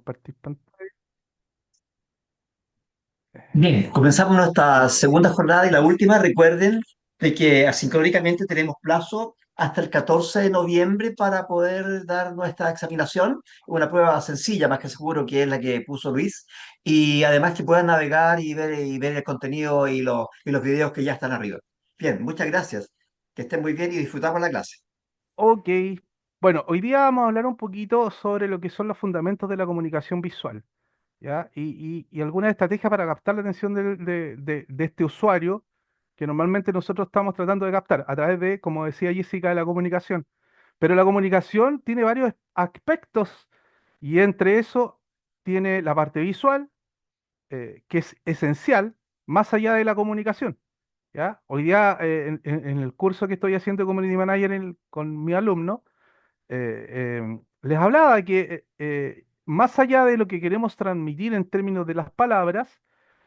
compartir pantalla. Bien, comenzamos nuestra segunda Sí. jornada y la última. Recuerden de que asincrónicamente tenemos plazo hasta el 14 de noviembre para poder dar nuestra examinación. Una prueba sencilla, más que seguro, que es la que puso Luis. Y además que puedan navegar y ver el contenido y los videos que ya están arriba. Bien, muchas gracias. Que estén muy bien y disfrutamos la clase. Ok. Bueno, hoy día vamos a hablar un poquito sobre lo que son los fundamentos de la comunicación visual, ¿ya? Y algunas estrategias para captar la atención de este usuario que normalmente nosotros estamos tratando de captar a través de, como decía Jessica, de la comunicación. Pero la comunicación tiene varios aspectos y entre eso tiene la parte visual, que es esencial más allá de la comunicación. ¿Ya? Hoy día, en el curso que estoy haciendo de Community Manager con mi alumno, les hablaba que más allá de lo que queremos transmitir en términos de las palabras,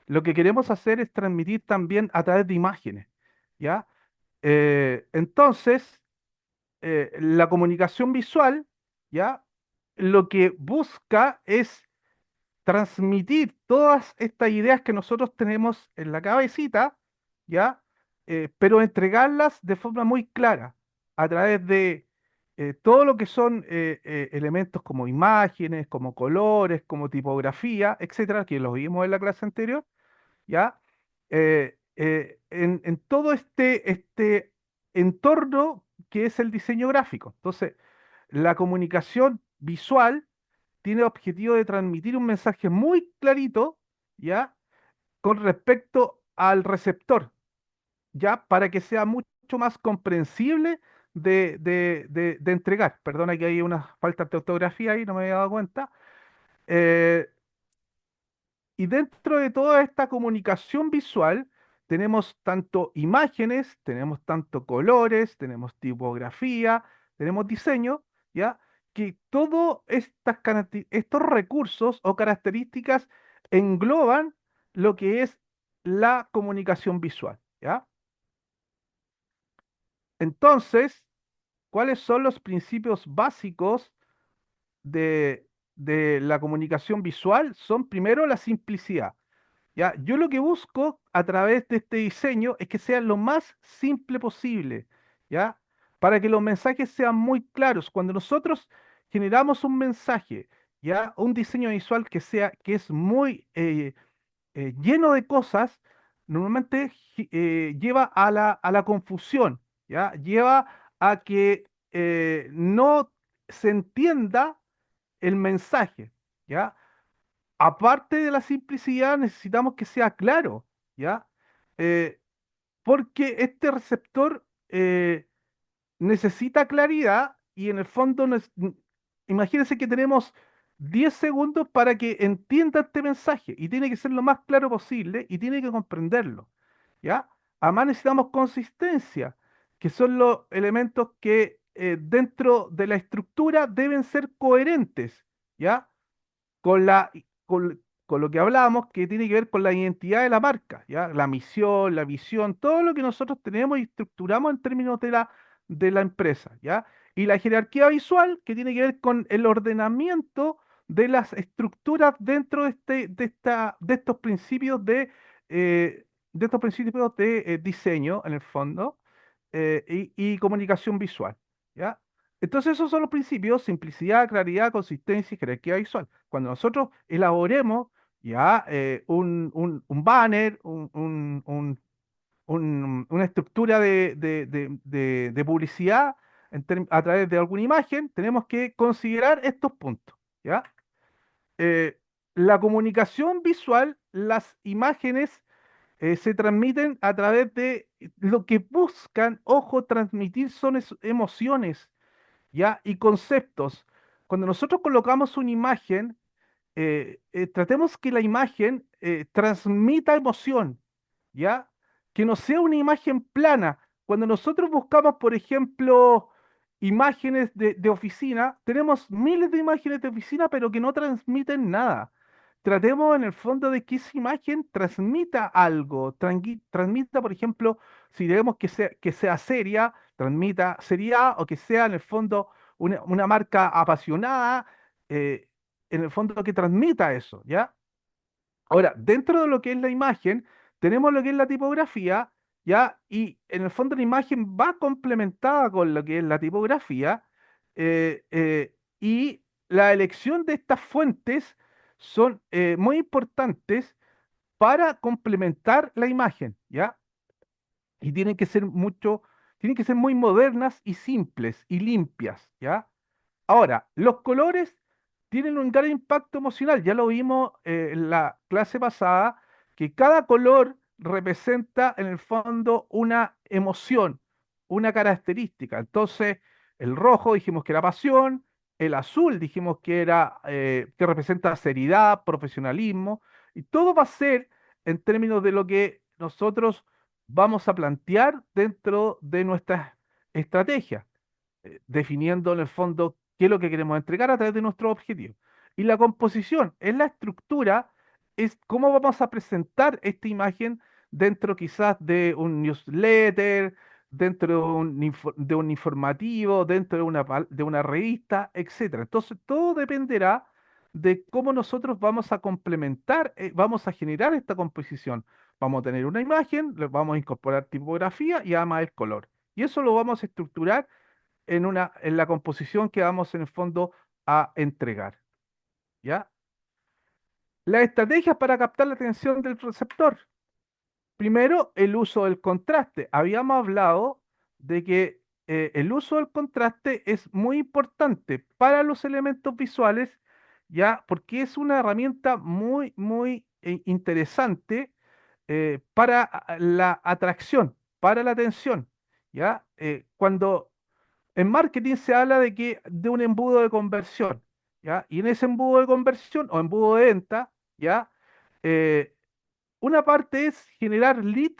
lo que queremos hacer es transmitir también a través de imágenes. ¿Ya? Entonces, la comunicación visual, ¿ya? Lo que busca es transmitir todas estas ideas que nosotros tenemos en la cabecita, ¿ya? Pero entregarlas de forma muy clara, a través de todo lo que son elementos como imágenes, como colores, como tipografía, etcétera, que los vimos en la clase anterior, ¿ya? En todo este entorno que es el diseño gráfico. Entonces, la comunicación visual tiene objetivo de transmitir un mensaje muy clarito, ¿ya? Con respecto al receptor, ¿ya? Para que sea mucho más comprensible de entregar. Perdona que hay unas faltas de ortografía ahí, no me había dado cuenta. Eh, y dentro de toda esta comunicación visual, tenemos tanto imágenes, tenemos tanto colores, tenemos tipografía, tenemos diseño, ¿ya? Que todos estos recursos o características engloban lo que es la comunicación visual, ¿ya? Entonces, ¿cuáles son los principios básicos de, de la comunicación visual? Son primero la simplicidad. ¿Ya? Yo lo que busco a través de este diseño es que sea lo más simple posible, ¿ya? Para que los mensajes sean muy claros. Cuando nosotros generamos un mensaje, ¿ya? Un diseño visual que es muy lleno de cosas, normalmente lleva a la confusión, ¿ya? Lleva a que no se entienda el mensaje, ¿ya? Aparte de la simplicidad, necesitamos que sea claro, ¿ya? Eh, Porque este receptor necesita claridad y en el fondo, imagínense que tenemos 10 segundos para que entienda este mensaje y tiene que ser lo más claro posible y tiene que comprenderlo, ¿ya? Además necesitamos consistencia, que son los elementos que dentro de la estructura deben ser coherentes, ¿ya? con la, con lo que hablábamos, que tiene que ver con la identidad de la marca, ¿ya? La misión, la visión, todo lo que nosotros tenemos y estructuramos en términos de la empresa, ¿ya? Y la jerarquía visual, que tiene que ver con el ordenamiento de las estructuras dentro de estos principios de diseño, en el fondo, y comunicación visual, ¿ya? Entonces esos son los principios: simplicidad, claridad, consistencia y jerarquía visual. Cuando nosotros elaboremos ya un banner, una estructura de publicidad a través de alguna imagen, tenemos que considerar estos puntos, ¿ya? Eh, la comunicación visual, las imágenes se transmiten a través de lo que buscan, ojo, transmitir son emociones, ¿ya? Y conceptos. Cuando nosotros colocamos una imagen, tratemos que la imagen transmita emoción, ¿ya? Que no sea una imagen plana. Cuando nosotros buscamos, por ejemplo, imágenes de oficina, tenemos miles de imágenes de oficina, pero que no transmiten nada. Tratemos en el fondo de que esa imagen transmita algo, transmita, por ejemplo, si queremos que sea seria, transmita seriedad, o que sea en el fondo una marca apasionada. en el fondo que transmita eso, ¿ya? Ahora, dentro de lo que es la imagen, tenemos lo que es la tipografía, ¿ya? Y en el fondo la imagen va complementada con lo que es la tipografía, y la elección de estas fuentes son muy importantes para complementar la imagen, ¿ya? Y tienen que ser muy modernas y simples y limpias, ¿ya? Ahora, los colores tienen un gran impacto emocional. Ya lo vimos en la clase pasada, que cada color representa en el fondo una emoción, una característica. Entonces, el rojo dijimos que era pasión, el azul dijimos que era que representa seriedad, profesionalismo, y todo va a ser en términos de lo que nosotros vamos a plantear dentro de nuestras estrategias, definiendo en el fondo qué es lo que queremos entregar a través de nuestros objetivos. Y la composición, es la estructura, es cómo vamos a presentar esta imagen dentro quizás de un newsletter, dentro de un informativo, dentro de una revista, etcétera. Entonces, todo dependerá de cómo nosotros vamos a complementar, vamos a generar esta composición. Vamos a tener una imagen, le vamos a incorporar tipografía y además el color. Y eso lo vamos a estructurar en la composición que vamos en el fondo a entregar, ¿ya? Las estrategias para captar la atención del receptor. Primero, el uso del contraste. Habíamos hablado de que el uso del contraste es muy importante para los elementos visuales, ¿ya? Porque es una herramienta muy, muy interesante para la atracción, para la atención, ¿ya? Cuando en marketing se habla de un embudo de conversión, ¿ya? Y en ese embudo de conversión o embudo de venta, ¿ya? Eh, una parte es generar lead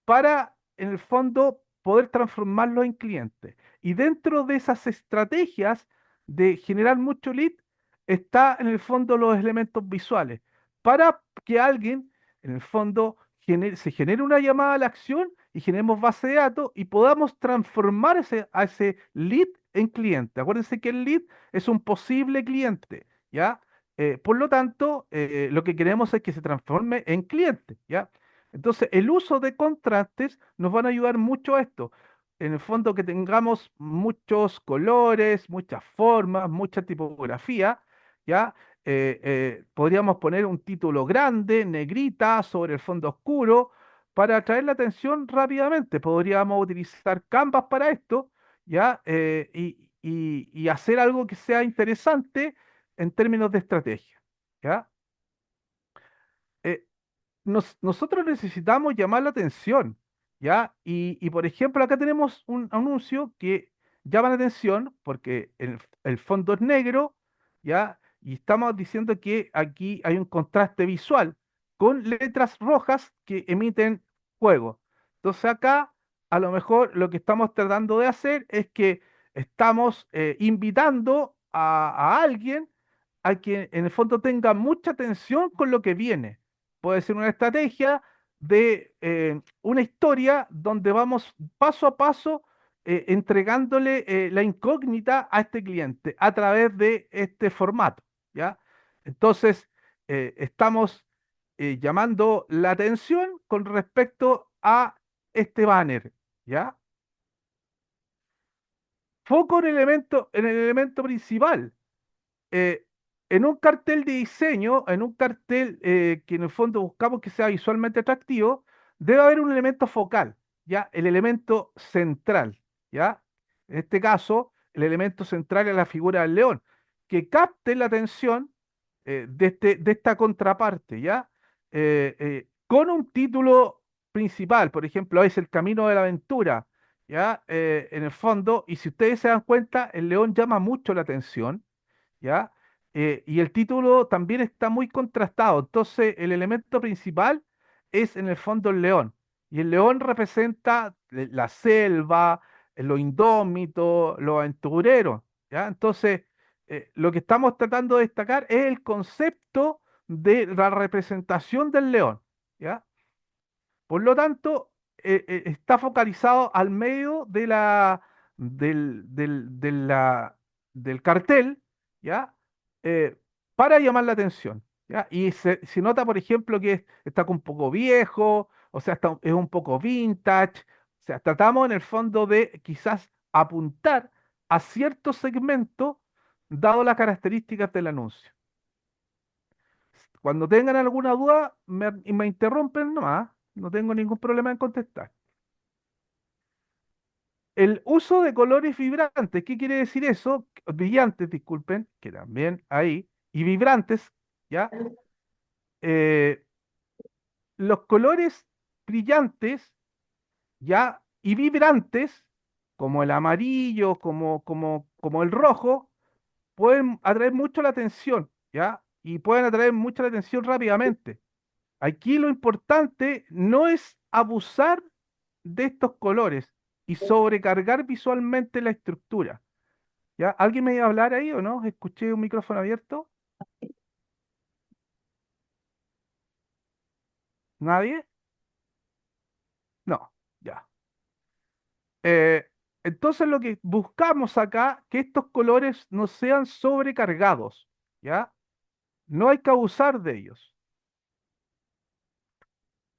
para, en el fondo, poder transformarlo en clientes. Y dentro de esas estrategias de generar mucho lead, está en el fondo los elementos visuales, para que alguien, en el fondo, se genere una llamada a la acción y generemos base de datos y podamos transformar a ese lead en cliente. Acuérdense que el lead es un posible cliente, ¿ya? Por lo tanto, lo que queremos es que se transforme en cliente, ¿ya? Entonces, el uso de contrastes nos van a ayudar mucho a esto. En el fondo, que tengamos muchos colores, muchas formas, mucha tipografía, ¿ya? Podríamos poner un título grande, negrita, sobre el fondo oscuro, para atraer la atención rápidamente. Podríamos utilizar Canvas para esto, ¿ya? Y hacer algo que sea interesante en términos de estrategia, ¿ya? Eh, nosotros necesitamos llamar la atención, ¿ya? Por ejemplo, acá tenemos un anuncio que llama la atención porque el fondo es negro, ¿ya? Y estamos diciendo que aquí hay un contraste visual con letras rojas que emiten fuego. Entonces acá, a lo mejor lo que estamos tratando de hacer es que estamos invitando a alguien a que en el fondo tenga mucha atención con lo que viene. Puede ser una estrategia de una historia donde vamos paso a paso entregándole la incógnita a este cliente a través de este formato, ¿ya? Entonces, estamos llamando la atención con respecto a este banner, ¿ya? Foco en el elemento principal. eh, en un cartel de diseño, en un cartel que en el fondo buscamos que sea visualmente atractivo, debe haber un elemento focal, ¿ya? El elemento central, ¿ya? En este caso, el elemento central es la figura del león, que capte la atención de esta contraparte, ¿ya? Con un título principal, por ejemplo, es El Camino de la Aventura, ¿ya? En el fondo, y si ustedes se dan cuenta, el león llama mucho la atención, ¿ya? Y el título también está muy contrastado. Entonces, el elemento principal es en el fondo el león. Y el león representa la selva, lo indómito, lo aventurero, ¿ya? Entonces, lo que estamos tratando de destacar es el concepto de la representación del león, ¿ya? Por lo tanto, está focalizado al medio del, del, de la- del cartel, ¿ya? para llamar la atención, ¿ya? Y se nota, por ejemplo, que está un poco viejo, o sea, es un poco vintage, o sea, tratamos en el fondo de quizás apuntar a cierto segmento dado las características del anuncio. Cuando tengan alguna duda, me interrumpen nomás, no tengo ningún problema en contestar. El uso de colores vibrantes, ¿qué quiere decir eso? Brillantes, disculpen, que también ahí, y vibrantes, ¿ya? Eh, los colores brillantes, ¿ya? Y vibrantes, como el amarillo, como el rojo, pueden atraer mucho la atención, ¿ya? Y pueden atraer mucho la atención rápidamente. Aquí lo importante no es abusar de estos colores y sobrecargar visualmente la estructura. ¿Ya? ¿Alguien me iba a hablar ahí o no? ¿Escuché un micrófono abierto? ¿Nadie? No, ya. Eh, entonces lo que buscamos acá, que estos colores no sean sobrecargados, ¿ya? No hay que abusar de ellos.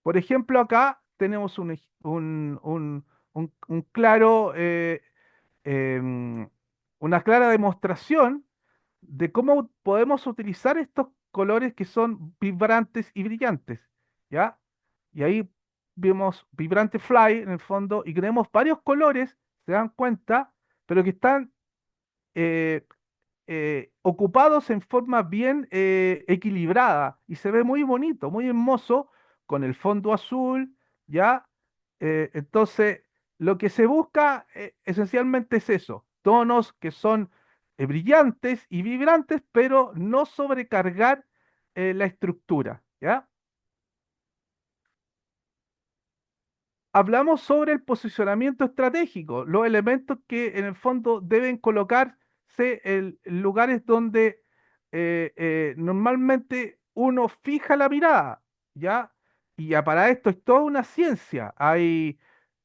Por ejemplo, acá tenemos un claro, em, una clara demostración de cómo podemos utilizar estos colores que son vibrantes y brillantes, ¿ya? Y ahí vemos Vibrante Fly en el fondo y tenemos varios colores, se dan cuenta, pero que están eh, ocupados en forma bien equilibrada y se ve muy bonito, muy hermoso con el fondo azul, ¿ya? Entonces, lo que se busca esencialmente es eso, tonos que son brillantes y vibrantes, pero no sobrecargar la estructura, ¿ya? Hablamos sobre el posicionamiento estratégico, los elementos que en el fondo deben colocarse en lugares donde normalmente uno fija la mirada, ¿ya? Y ya para esto es toda una ciencia. Hay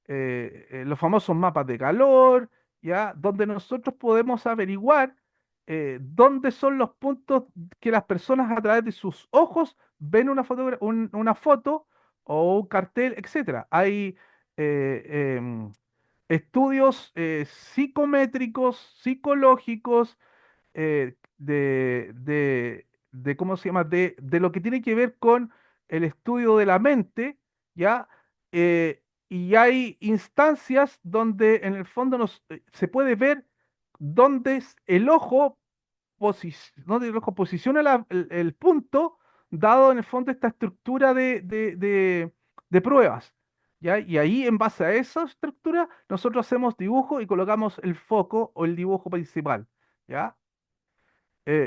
los famosos mapas de calor, ¿ya? Donde nosotros podemos averiguar dónde son los puntos que las personas a través de sus ojos ven una foto o un cartel, etcétera. Hay estudios psicométricos, psicológicos, ¿cómo se llama? De lo que tiene que ver con el estudio de la mente, ¿ya? Y hay instancias donde en el fondo se puede ver dónde dónde el ojo posiciona el punto, dado en el fondo esta estructura de pruebas. ¿Ya? Y ahí, en base a esa estructura, nosotros hacemos dibujo y colocamos el foco o el dibujo principal. ¿Ya?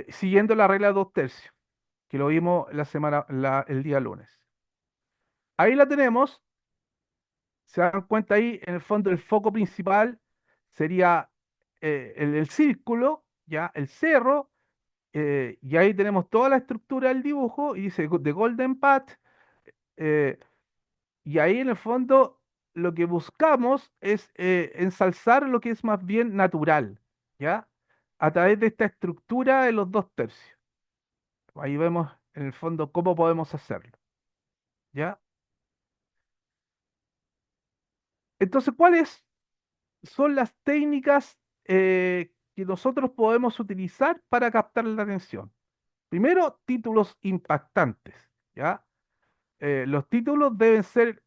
Siguiendo la regla de 2/3, que lo vimos el día lunes. Ahí la tenemos, se dan cuenta ahí, en el fondo el foco principal sería el círculo, ya, el cerro, y ahí tenemos toda la estructura del dibujo y dice The Golden Path, eh, y ahí en el fondo lo que buscamos es ensalzar lo que es más bien natural, ¿ya? A través de esta estructura de los 2/3. Ahí vemos en el fondo cómo podemos hacerlo, ¿ya? Entonces, ¿cuáles son las técnicas que nosotros podemos utilizar para captar la atención? Primero, títulos impactantes, ¿ya? Los títulos deben ser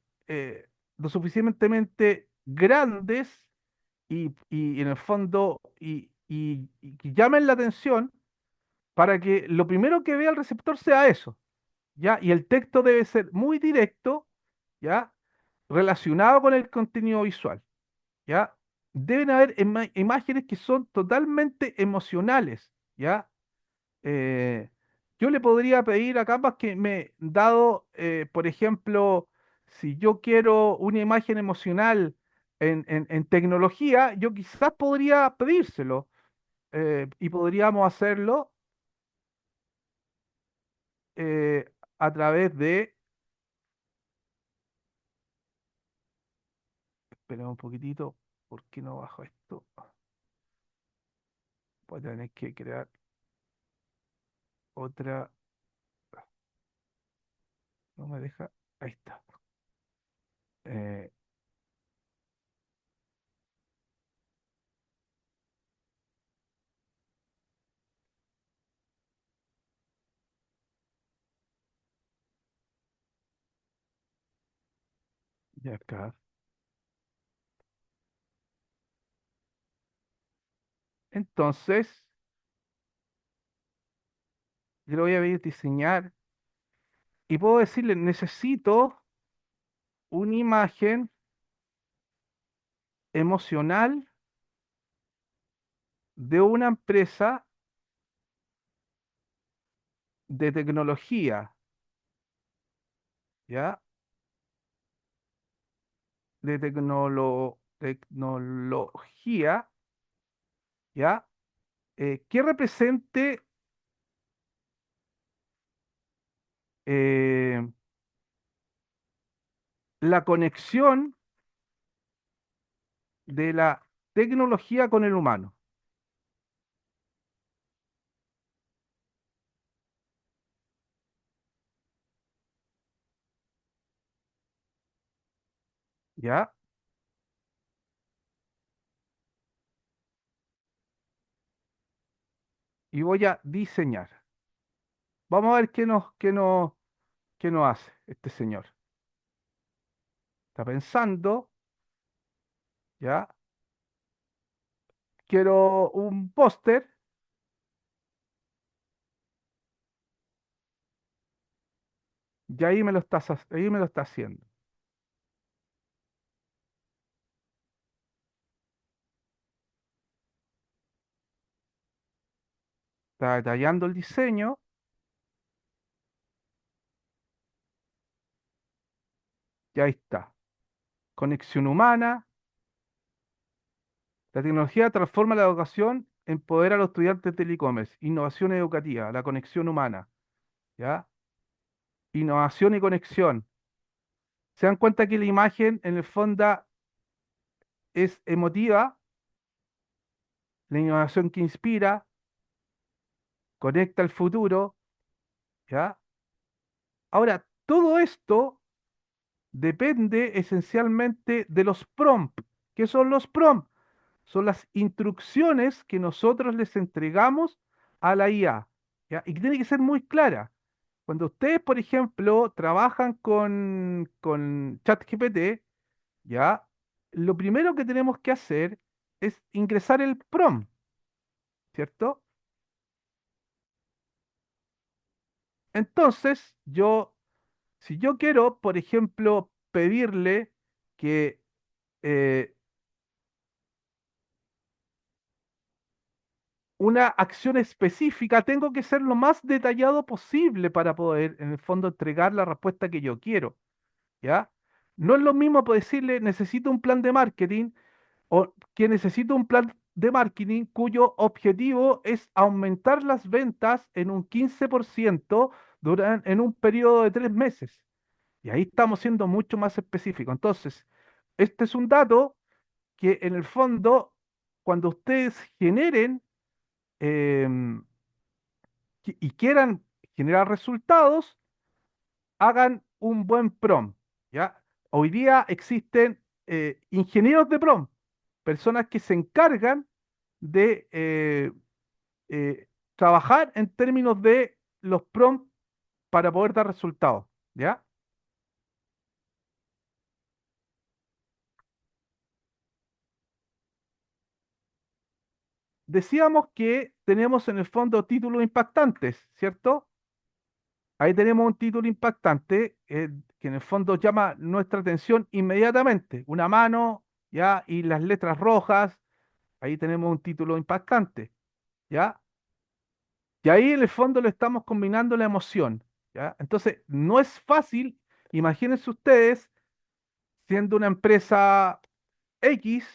lo suficientemente grandes y en el fondo y que llamen la atención para que lo primero que vea el receptor sea eso, ¿ya? Y el texto debe ser muy directo, ¿ya? Relacionado con el contenido visual, ¿ya? Deben haber imágenes que son totalmente emocionales, ¿ya? Eh, yo le podría pedir a Canvas que dado, por ejemplo, si yo quiero una imagen emocional en tecnología, yo quizás podría pedírselo y podríamos hacerlo a través de, espera un poquitito, ¿por qué no bajo esto? Voy a tener que crear. otra, no me deja, ahí está. Eh, y acá. Entonces, yo le voy a pedir diseñar y puedo decirle, necesito una imagen emocional de una empresa de tecnología, ¿ya? De tecnología, ¿ya? Que represente eh, la conexión de la tecnología con el humano, ¿ya? Y voy a diseñar. Vamos a ver qué nos hace este señor. Está pensando, ¿ya? Quiero un póster, y ahí me lo está haciendo. Está detallando el diseño, y ahí está. Conexión humana. La tecnología transforma la educación, empodera a los estudiantes del e-commerce. Innovación educativa, la conexión humana, ¿ya? Innovación y conexión. Se dan cuenta que la imagen en el fondo es emotiva, la innovación que inspira, conecta el futuro, ¿ya? Ahora, todo esto depende esencialmente de los prompts. ¿Qué son los prompts? Son las instrucciones que nosotros les entregamos a la IA, ¿ya? Y que tiene que ser muy clara. Cuando ustedes, por ejemplo, trabajan con ChatGPT, ¿ya? Lo primero que tenemos que hacer es ingresar el prompt, ¿cierto? Entonces, si yo quiero, por ejemplo, pedirle que eh, una acción específica, tengo que ser lo más detallado posible para poder, en el fondo, entregar la respuesta que yo quiero, ¿ya? No es lo mismo por decirle, necesito un plan de marketing o que necesito un plan de marketing cuyo objetivo es aumentar las ventas en un 15% en un periodo de 3 meses. Y ahí estamos siendo mucho más específicos. Entonces, este es un dato que en el fondo, cuando ustedes generen em, y quieran generar resultados, hagan un buen prompt, ¿ya? Hoy día existen ingenieros de prompt, personas que se encargan de eh, trabajar en términos de los prompts para poder dar resultados, ¿ya? Decíamos que tenemos en el fondo títulos impactantes, ¿cierto? Ahí tenemos un título impactante que en el fondo llama nuestra atención inmediatamente. Una mano, ¿ya? Y las letras rojas, ahí tenemos un título impactante, ¿ya? Y ahí en el fondo le estamos combinando la emoción, ¿ya? Entonces, no es fácil, imagínense ustedes, siendo una empresa X,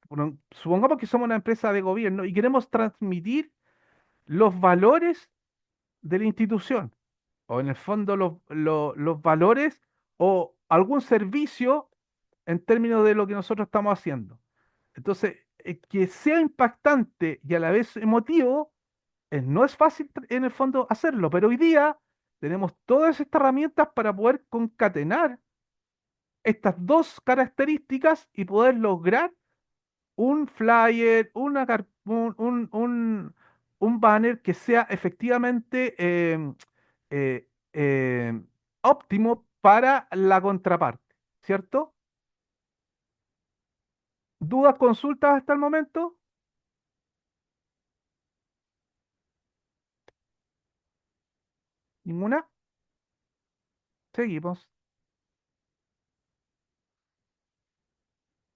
bueno, supongamos que somos una empresa de gobierno y queremos transmitir los valores de la institución, o en el fondo los valores o algún servicio en términos de lo que nosotros estamos haciendo. Entonces, que sea impactante y a la vez emotivo, No es fácil en el fondo hacerlo, pero hoy día tenemos todas estas herramientas para poder concatenar estas dos características y poder lograr un flyer, un banner que sea efectivamente óptimo para la contraparte, ¿cierto? ¿Dudas, consultas hasta el momento? ¿Ninguna? Seguimos.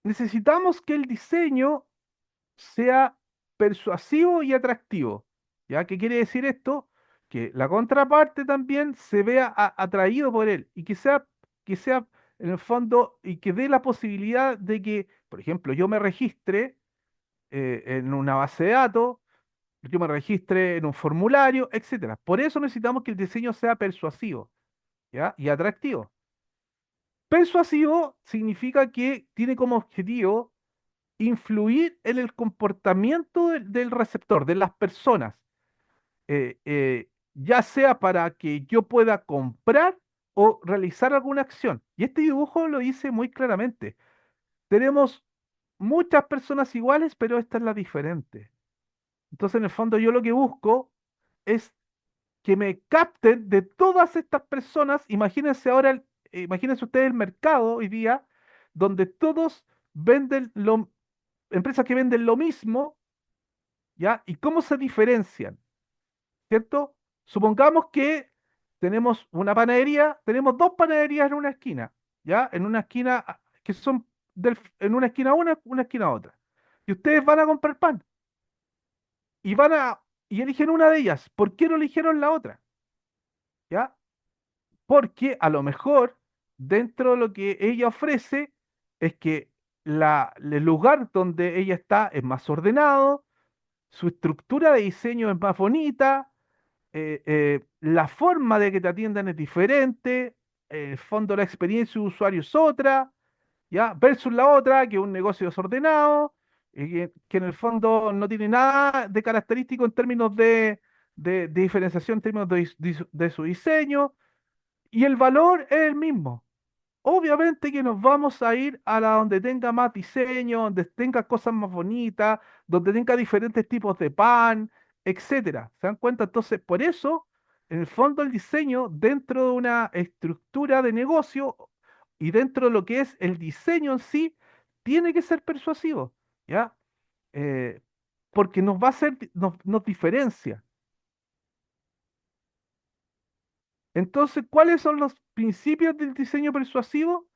Necesitamos que el diseño sea persuasivo y atractivo. ¿Ya? ¿Qué quiere decir esto? Que la contraparte también se vea atraído por él y que sea en el fondo y que dé la posibilidad de que, por ejemplo, yo me registre en una base de datos, yo me registre en un formulario, etcétera. Por eso necesitamos que el diseño sea persuasivo, ¿ya? Y atractivo. Persuasivo significa que tiene como objetivo influir en el comportamiento del receptor, de las personas, ya sea para que yo pueda comprar o realizar alguna acción. Y este dibujo lo dice muy claramente. Tenemos muchas personas iguales, pero esta es la diferente. Entonces, en el fondo, yo lo que busco es que me capten de todas estas personas. Imagínense ahora, imagínense ustedes el mercado hoy día, donde todos venden empresas que venden lo mismo. ¿Ya? ¿Y cómo se diferencian? ¿Cierto? Supongamos que tenemos una panadería, tenemos dos panaderías en una esquina, ¿ya? En una esquina que son en una esquina una esquina otra. Y ustedes van a comprar pan y y eligen una de ellas. ¿Por qué no eligieron la otra? ¿Ya? Porque a lo mejor dentro de lo que ella ofrece es que el lugar donde ella está es más ordenado, su estructura de diseño es más bonita, la forma de que te atiendan es diferente, en el fondo la experiencia de usuario es otra, ¿ya? Versus la otra, que es un negocio desordenado, que en el fondo no tiene nada de característico en términos de diferenciación, en términos de su diseño, y el valor es el mismo. Obviamente que nos vamos a ir a la donde tenga más diseño, donde tenga cosas más bonitas, donde tenga diferentes tipos de pan, etcétera. ¿Se dan cuenta? Entonces, por eso, en el fondo, el diseño dentro de una estructura de negocio y dentro de lo que es el diseño en sí, tiene que ser persuasivo, ¿ya? Eh, Porque nos va a hacer, nos diferencia. Entonces, ¿cuáles son los principios del diseño persuasivo?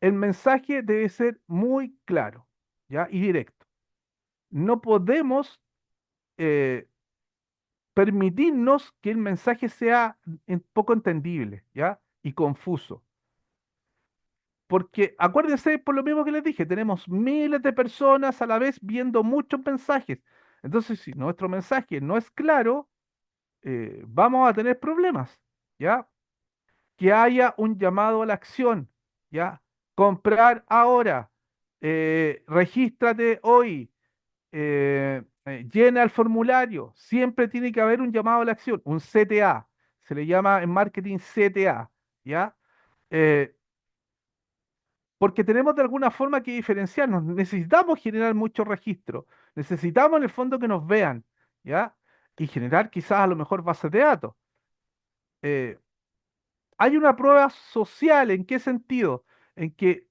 El mensaje debe ser muy claro, ¿ya? Y directo. No podemos eh, permitirnos que el mensaje sea poco entendible, ¿ya? Y confuso. Porque acuérdense, por lo mismo que les dije, tenemos miles de personas a la vez viendo muchos mensajes. Entonces, si nuestro mensaje no es claro, vamos a tener problemas, ¿ya? Que haya un llamado a la acción, ¿ya? Comprar ahora, regístrate hoy, llena el formulario, siempre tiene que haber un llamado a la acción, un CTA, se le llama en marketing CTA, ¿ya? Eh, Porque tenemos de alguna forma que diferenciarnos, necesitamos generar mucho registro, necesitamos en el fondo que nos vean, ¿ya? Y generar quizás a lo mejor bases de datos. Eh, Hay una prueba social, ¿en qué sentido? En que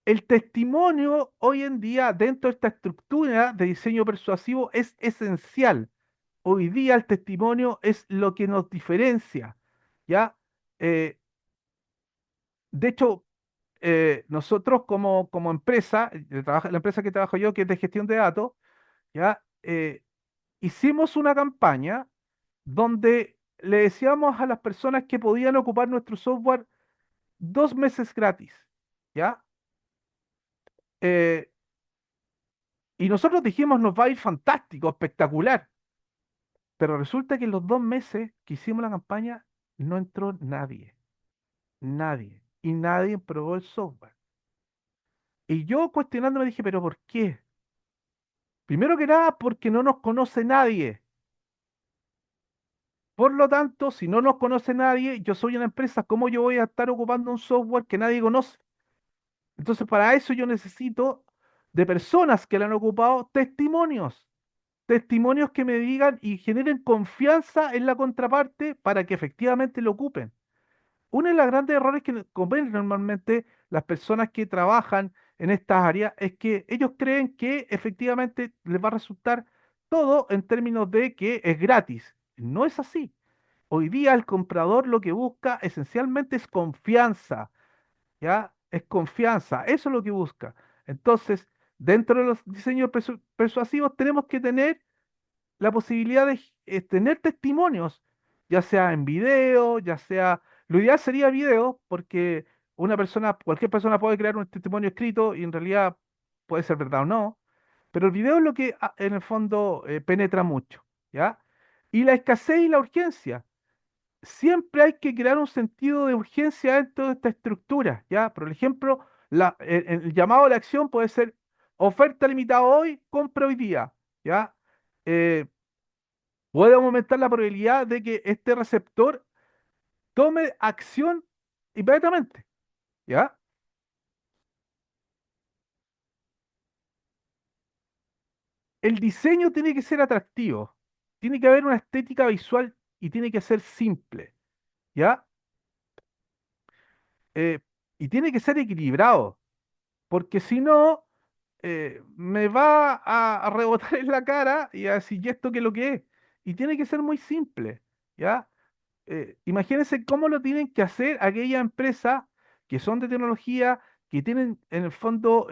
el testimonio hoy en día dentro de esta estructura de diseño persuasivo es esencial. Hoy día el testimonio es lo que nos diferencia, ¿ya? Eh, de hecho, nosotros como empresa, la empresa que trabajo yo, que es de gestión de datos, ¿ya? Hicimos una campaña donde le decíamos a las personas que podían ocupar nuestro software 2 meses gratis, ¿ya? Eh, y nosotros dijimos, nos va a ir fantástico, espectacular. Pero resulta que en los 2 meses que hicimos la campaña no entró nadie, nadie. Y nadie probó el software. Y yo cuestionándome dije, pero ¿por qué? Primero que nada, porque no nos conoce nadie. Por lo tanto, si no nos conoce nadie, yo soy una empresa, ¿cómo yo voy a estar ocupando un software que nadie conoce? Entonces, para eso yo necesito de personas que lo han ocupado testimonios, testimonios que me digan y generen confianza en la contraparte para que efectivamente lo ocupen. Uno de los grandes errores que cometen normalmente las personas que trabajan en estas áreas es que ellos creen que efectivamente les va a resultar todo en términos de que es gratis. No es así. Hoy día el comprador lo que busca esencialmente es confianza, ¿ya? Es confianza, eso es lo que busca. Entonces, dentro de los diseños persuasivos tenemos que tener la posibilidad de tener testimonios, ya sea en video, ya sea, lo ideal sería video, porque una persona, cualquier persona puede crear un testimonio escrito y en realidad puede ser verdad o no, pero el video es lo que en el fondo penetra mucho, ¿ya? Y la escasez y la urgencia. Siempre hay que crear un sentido de urgencia dentro de esta estructura, ¿ya? Por ejemplo, el llamado a la acción puede ser oferta limitada hoy, compra hoy día, ¿ya? Eh, Puede aumentar la probabilidad de que este receptor tome acción inmediatamente, ¿ya? El diseño tiene que ser atractivo, tiene que haber una estética visual y tiene que ser simple, ¿ya? Eh, y tiene que ser equilibrado, porque si no, me va a rebotar en la cara y a decir, ¿y esto qué es lo que es? Y tiene que ser muy simple, ¿ya? Imagínense cómo lo tienen que hacer aquellas empresas que son de tecnología, que tienen en el fondo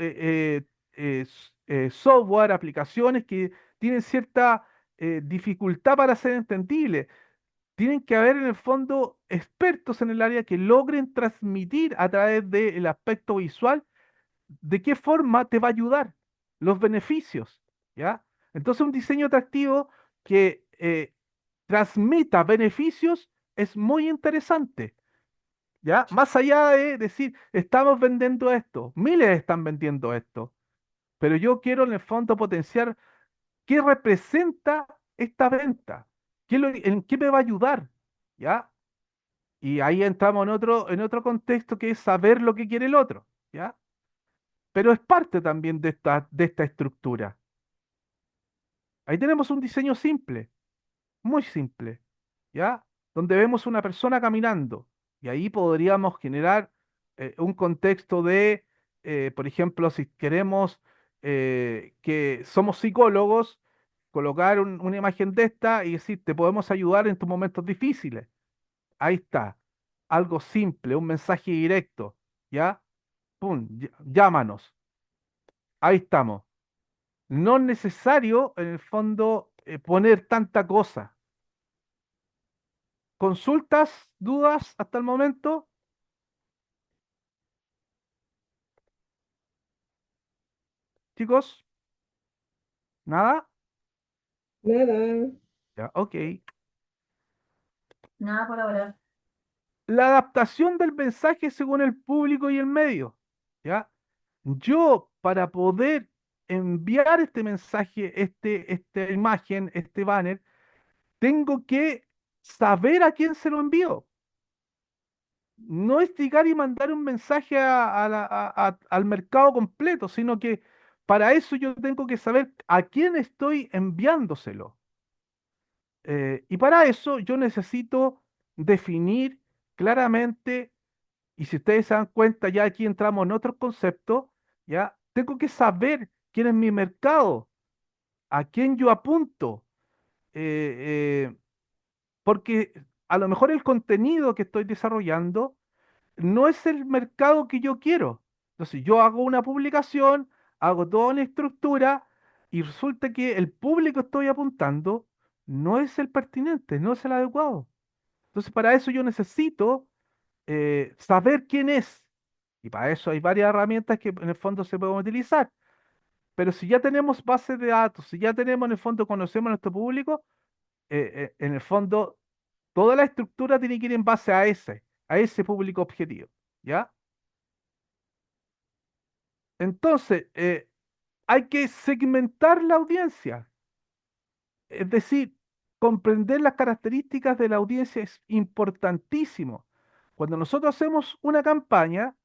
software, aplicaciones que tienen cierta dificultad para ser entendibles. Tienen que haber en el fondo expertos en el área que logren transmitir a través del aspecto visual de qué forma te va a ayudar, los beneficios, ¿ya? Entonces un diseño atractivo que transmita beneficios es muy interesante, ¿ya? Más allá de decir, estamos vendiendo esto, miles están vendiendo esto, pero yo quiero en el fondo potenciar qué representa esta venta, en qué me va a ayudar, ¿ya? Y ahí entramos en otro contexto que es saber lo que quiere el otro, ¿ya? Pero es parte también de esta estructura. Ahí tenemos un diseño simple, muy simple, ¿ya? Donde vemos una persona caminando y ahí podríamos generar un contexto de, por ejemplo, si queremos que somos psicólogos, colocar una imagen de esta y decir, te podemos ayudar en tus momentos difíciles. Ahí está, algo simple, un mensaje directo, ¿ya? Pum, llámanos. Ahí estamos. No es necesario, en el fondo, poner tanta cosa. ¿Consultas, dudas hasta el momento? Chicos, ¿nada? Nada. Ya, ok. Nada por ahora. La adaptación del mensaje según el público y el medio. ¿Ya? Yo, para poder enviar este mensaje, esta imagen, este banner, tengo que saber a quién se lo envío. No es llegar y mandar un mensaje al mercado completo, sino que para eso yo tengo que saber a quién estoy enviándoselo. Y para eso yo necesito definir claramente, y si ustedes se dan cuenta, ya aquí entramos en otro concepto, ya tengo que saber quién es mi mercado, a quién yo apunto, eh, porque a lo mejor el contenido que estoy desarrollando no es el mercado que yo quiero. Entonces yo hago una publicación, hago toda una estructura y resulta que el público que estoy apuntando no es el pertinente, no es el adecuado. Entonces para eso yo necesito saber quién es. Y para eso hay varias herramientas que en el fondo se pueden utilizar. Pero si ya tenemos bases de datos, si ya tenemos en el fondo, conocemos a nuestro público, en el fondo toda la estructura tiene que ir en base a ese público objetivo. ¿Ya? Entonces, hay que segmentar la audiencia. Es decir, comprender las características de la audiencia es importantísimo. Cuando nosotros hacemos una campaña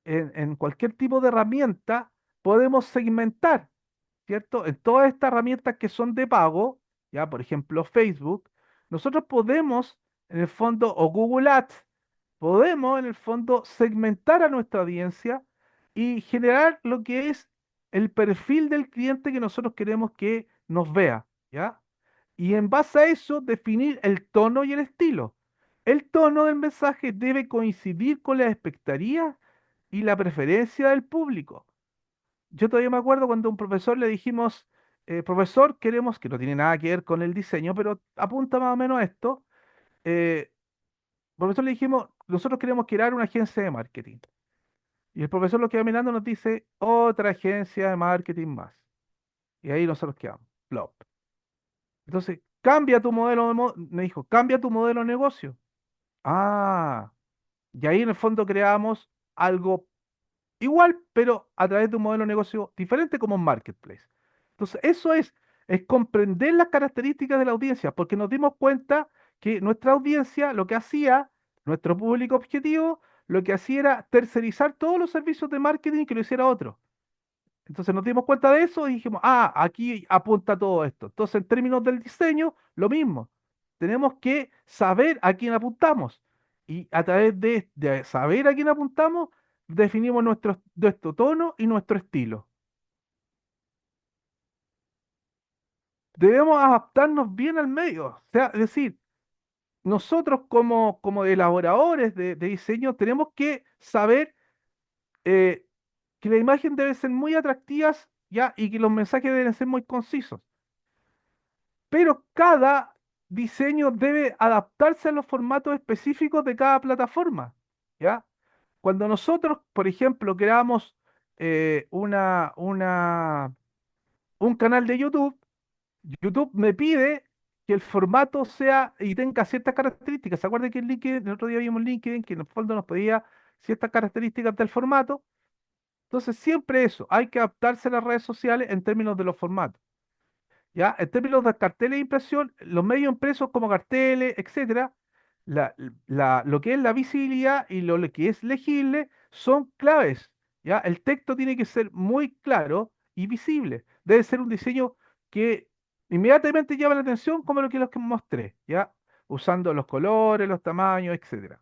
en cualquier tipo de herramienta, podemos segmentar, ¿cierto? En todas estas herramientas que son de pago, ya, por ejemplo, Facebook, nosotros podemos, en el fondo, o Google Ads, podemos, en el fondo, segmentar a nuestra audiencia y generar lo que es el perfil del cliente que nosotros queremos que nos vea, ¿ya? Y en base a eso, definir el tono y el estilo. El tono del mensaje debe coincidir con las expectativas y la preferencia del público. Yo todavía me acuerdo cuando a un profesor le dijimos, profesor, queremos, que no tiene nada que ver con el diseño, pero apunta más o menos a esto, eh, profesor le dijimos, nosotros queremos crear una agencia de marketing. Y el profesor lo que va mirando nos dice, otra agencia de marketing más. Y ahí nosotros quedamos, plop. Entonces, cambia tu modelo, me dijo, cambia tu modelo de negocio. Ah, y ahí en el fondo creamos algo igual, pero a través de un modelo de negocio diferente como un marketplace. Entonces, es comprender las características de la audiencia, porque nos dimos cuenta que nuestra audiencia lo que hacía, nuestro público objetivo, lo que hacía era tercerizar todos los servicios de marketing que lo hiciera otro. Entonces nos dimos cuenta de eso y dijimos, ah, aquí apunta todo esto. Entonces, en términos del diseño, lo mismo. Tenemos que saber a quién apuntamos. Y a través de saber a quién apuntamos, definimos nuestro tono y nuestro estilo. Debemos adaptarnos bien al medio. O sea, es decir, nosotros como elaboradores de diseño tenemos que saber eh, que la imagen debe ser muy atractiva, ¿ya? Y que los mensajes deben ser muy concisos. Pero cada diseño debe adaptarse a los formatos específicos de cada plataforma, ¿ya? Cuando nosotros, por ejemplo, creamos eh, una, una, un canal de YouTube, YouTube me pide que el formato sea y tenga ciertas características. ¿Se acuerdan que en LinkedIn, el otro día vimos LinkedIn, que en el fondo nos pedía ciertas características del formato? Entonces, siempre eso, hay que adaptarse a las redes sociales en términos de los formatos. ¿Ya? En términos de carteles de impresión, los medios impresos como carteles, etcétera, lo que es la visibilidad y lo que es legible son claves. ¿Ya? El texto tiene que ser muy claro y visible. Debe ser un diseño que inmediatamente llama la atención, como los que mostré, ¿ya? Usando los colores, los tamaños, etcétera.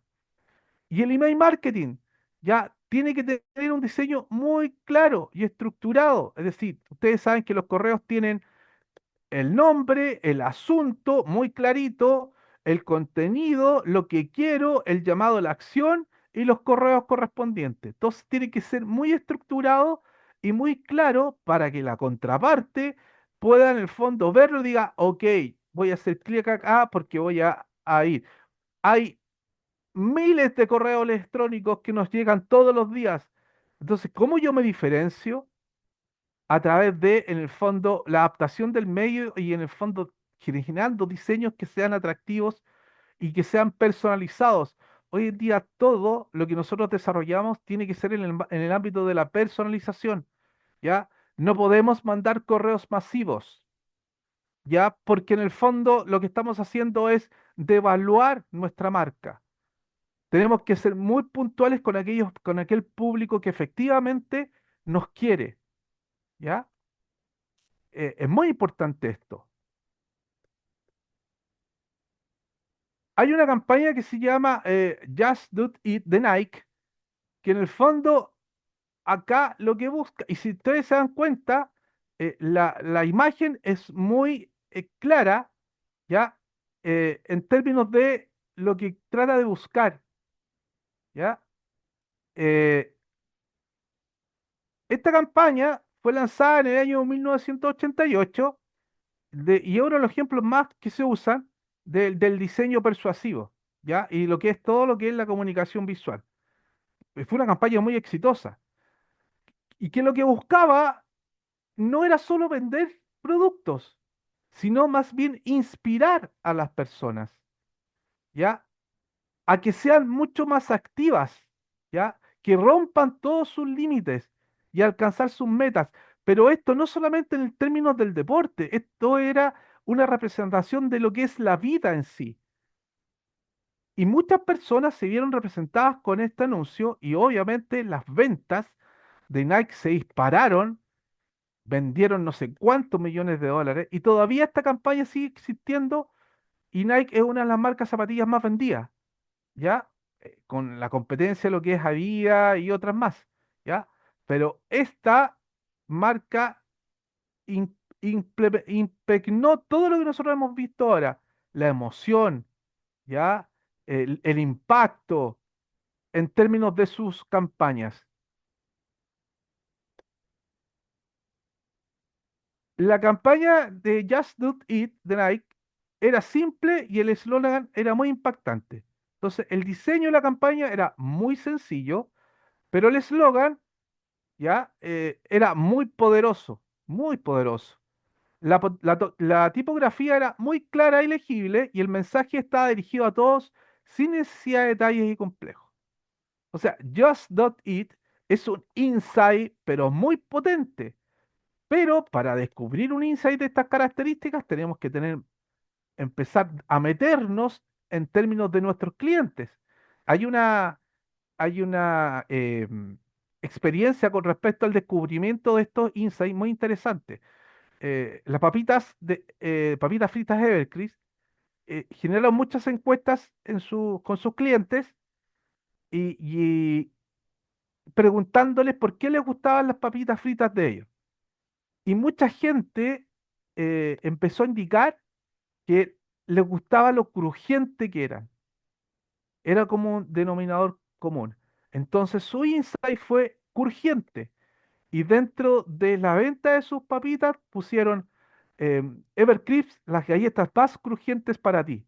Y el email marketing ya tiene que tener un diseño muy claro y estructurado. Es decir, ustedes saben que los correos tienen el nombre, el asunto muy clarito, el contenido, lo que quiero, el llamado a la acción y los correos correspondientes. Entonces tiene que ser muy estructurado y muy claro para que la contraparte pueda en el fondo verlo y diga, ok, voy a hacer clic acá porque voy a ir. Hay miles de correos electrónicos que nos llegan todos los días. Entonces, ¿cómo yo me diferencio? A través de, en el fondo, la adaptación del medio y en el fondo generando diseños que sean atractivos y que sean personalizados. Hoy en día todo lo que nosotros desarrollamos tiene que ser en el ámbito de la personalización, ¿ya? No podemos mandar correos masivos, ¿ya? Porque en el fondo lo que estamos haciendo es devaluar nuestra marca. Tenemos que ser muy puntuales con aquel público que efectivamente nos quiere, ¿ya? Es muy importante esto. Hay una campaña que se llama Just Do It de Nike, que en el fondo acá lo que busca, y si ustedes se dan cuenta, la imagen es muy clara, ¿ya? En términos de lo que trata de buscar, ¿ya? Eh, esta campaña fue lanzada en el año 1988 y es uno de los ejemplos más que se usan del diseño persuasivo, ¿ya? Y lo que es todo lo que es la comunicación visual. Fue una campaña muy exitosa y que lo que buscaba no era solo vender productos, sino más bien inspirar a las personas, ¿ya? A que sean mucho más activas, ¿ya? Que rompan todos sus límites y alcanzar sus metas. Pero esto no solamente en el términos del deporte, esto era una representación de lo que es la vida en sí. Y muchas personas se vieron representadas con este anuncio y obviamente las ventas de Nike se dispararon, vendieron no sé cuántos millones de dólares y todavía esta campaña sigue existiendo y Nike es una de las marcas zapatillas más vendidas, ¿ya? Con la competencia de lo que es Adidas y otras más, ¿ya? Pero esta marca impregnó todo lo que nosotros hemos visto ahora, la emoción, ¿ya? El impacto en términos de sus campañas. La campaña de Just Do It de Nike era simple y el eslogan era muy impactante. Entonces, el diseño de la campaña era muy sencillo, pero el eslogan ya era muy poderoso, muy poderoso. La tipografía era muy clara y legible y el mensaje estaba dirigido a todos sin necesidad de detalles y complejos. O sea, Just Do It es un insight, pero muy potente. Pero para descubrir un insight de estas características tenemos que empezar a meternos en términos de nuestros clientes. Hay una experiencia con respecto al descubrimiento de estos insights muy interesante. Las papitas fritas Evercrisp generaron muchas encuestas con sus clientes y preguntándoles por qué les gustaban las papitas fritas de ellos. Y mucha gente empezó a indicar que les gustaba lo crujiente que eran. Era como un denominador común. Entonces su insight fue crujiente. Y dentro de la venta de sus papitas pusieron Evercrisp, las galletas más crujientes para ti.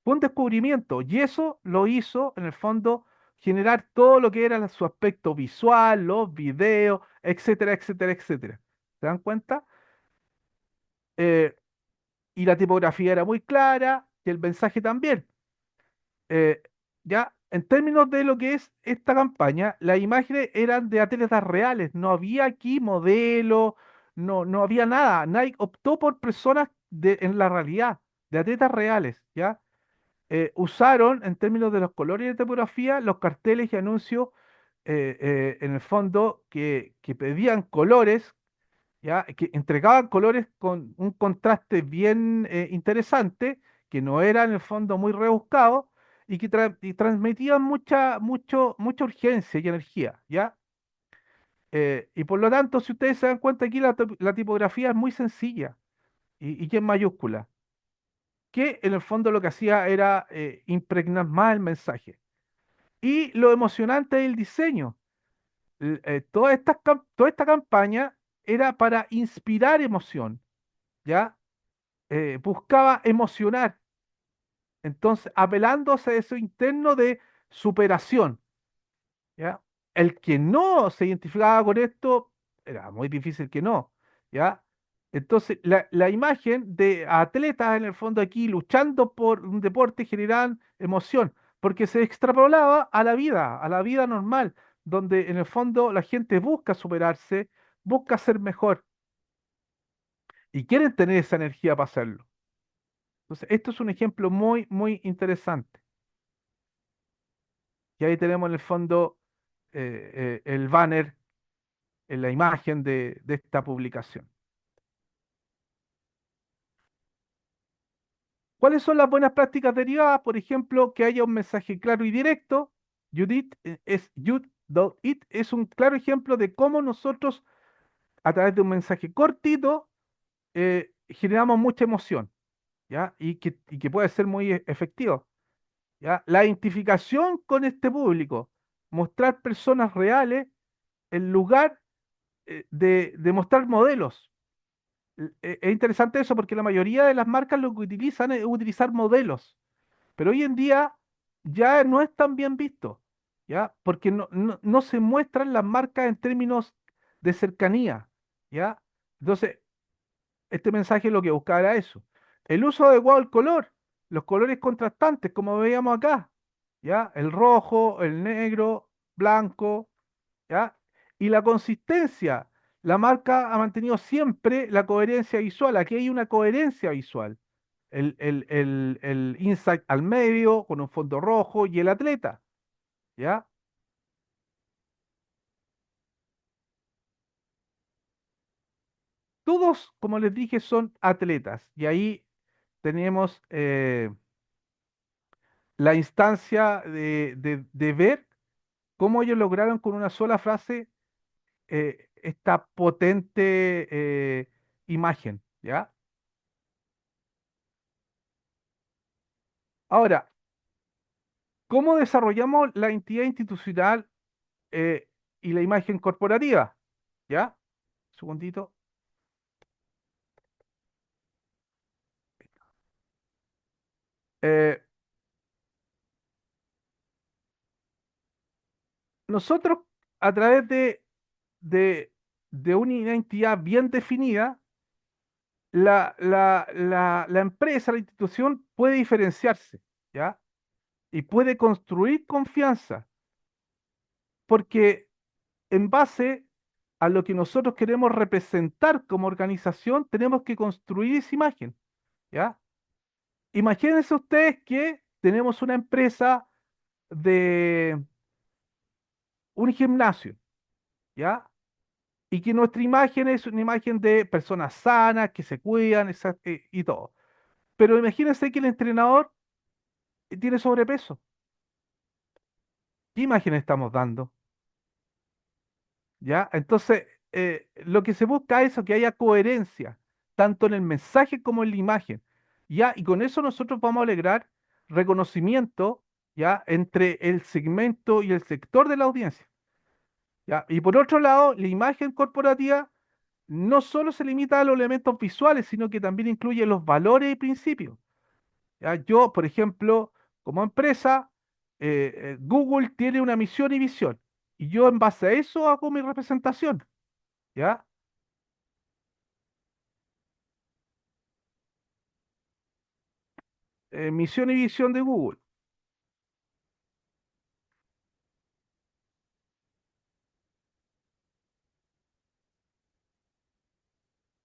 Fue un descubrimiento y eso lo hizo en el fondo generar todo lo que era su aspecto visual, los videos, etcétera, etcétera, etcétera. ¿Se dan cuenta? Eh, y la tipografía era muy clara y el mensaje también. Eh, ya, en términos de lo que es esta campaña, las imágenes eran de atletas reales, no había aquí modelo, no había nada. Nike optó por personas en la realidad, de atletas reales, ¿ya? Usaron, en términos de los colores de tipografía, los carteles y anuncios, en el fondo, que pedían colores, ¿ya? Que entregaban colores con un contraste bien interesante, que no era en el fondo muy rebuscado, y transmitían mucha urgencia y energía, ¿ya? Y por lo tanto, si ustedes se dan cuenta aquí, la tipografía es muy sencilla y en mayúscula, que en el fondo lo que hacía era impregnar más el mensaje. Y lo emocionante del diseño. Toda esta campaña era para inspirar emoción, ¿ya? Buscaba emocionar, entonces apelando a eso interno de superación, ¿ya? El que no se identificaba con esto, era muy difícil que no, ¿ya? Entonces, la imagen de atletas en el fondo aquí luchando por un deporte generaban emoción, porque se extrapolaba a la vida normal, donde en el fondo la gente busca superarse, busca ser mejor y quieren tener esa energía para hacerlo. Entonces, esto es un ejemplo muy, muy interesante. Y ahí tenemos en el fondo el banner, la imagen de esta publicación. ¿Cuáles son las buenas prácticas derivadas? Por ejemplo, que haya un mensaje claro y directo. You do it es un claro ejemplo de cómo nosotros, a través de un mensaje cortito, generamos mucha emoción, ¿ya? Y que puede ser muy efectivo. ¿Ya? La identificación con este público, mostrar personas reales en lugar de mostrar modelos. Es interesante eso porque la mayoría de las marcas lo que utilizan es utilizar modelos, pero hoy en día ya no es tan bien visto, ¿ya? Porque no se muestran las marcas en términos de cercanía, ¿ya? Entonces, este mensaje lo que buscaba era eso. El uso adecuado del color, los colores contrastantes, como veíamos acá, ¿ya? El rojo, el negro, blanco, ¿ya? Y la consistencia. la marca ha mantenido siempre la coherencia visual. Aquí hay una coherencia visual. El insight al medio, con un fondo rojo, y el atleta, ¿ya? Todos, como les dije, son atletas. Y ahí tenemos la instancia de ver cómo ellos lograron con una sola frase esta potente imagen, ¿ya? Ahora, ¿cómo desarrollamos la entidad institucional eh, y la imagen corporativa? ¿Ya? Segundito. Eh, nosotros, a través de, de una identidad bien definida, la empresa, la institución puede diferenciarse, ¿ya? Y puede construir confianza, porque en base a lo que nosotros queremos representar como organización, tenemos que construir esa imagen, ¿ya? Imagínense ustedes que tenemos una empresa de un gimnasio, ¿ya? Y que nuestra imagen es una imagen de personas sanas, que se cuidan y todo. Pero imagínense que el entrenador tiene sobrepeso. ¿Qué imagen estamos dando? ¿Ya? Entonces, lo que se busca es que haya coherencia, tanto en el mensaje como en la imagen. ¿Ya? Y con eso nosotros vamos a lograr reconocimiento, ¿ya? Entre el segmento y el sector de la audiencia. ¿Ya? Y por otro lado, la imagen corporativa no solo se limita a los elementos visuales, sino que también incluye los valores y principios. ¿Ya? Yo, por ejemplo, como empresa, Google tiene una misión y visión, y yo en base a eso hago mi representación. ¿Ya? Misión y visión de Google.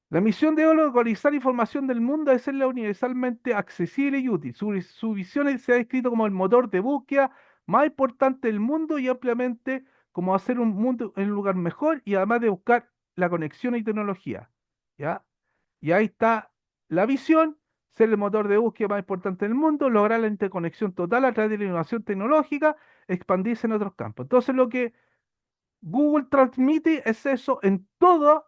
La misión de localizar información del mundo es hacerla universalmente accesible y útil. Su visión se ha descrito como el motor de búsqueda más importante del mundo y ampliamente como hacer un mundo en un lugar mejor y además de buscar la conexión y tecnología. ¿Ya? Y ahí está la visión, ser el motor de búsqueda más importante del mundo, lograr la interconexión total a través de la innovación tecnológica, expandirse en otros campos. Entonces lo que Google transmite es eso en todo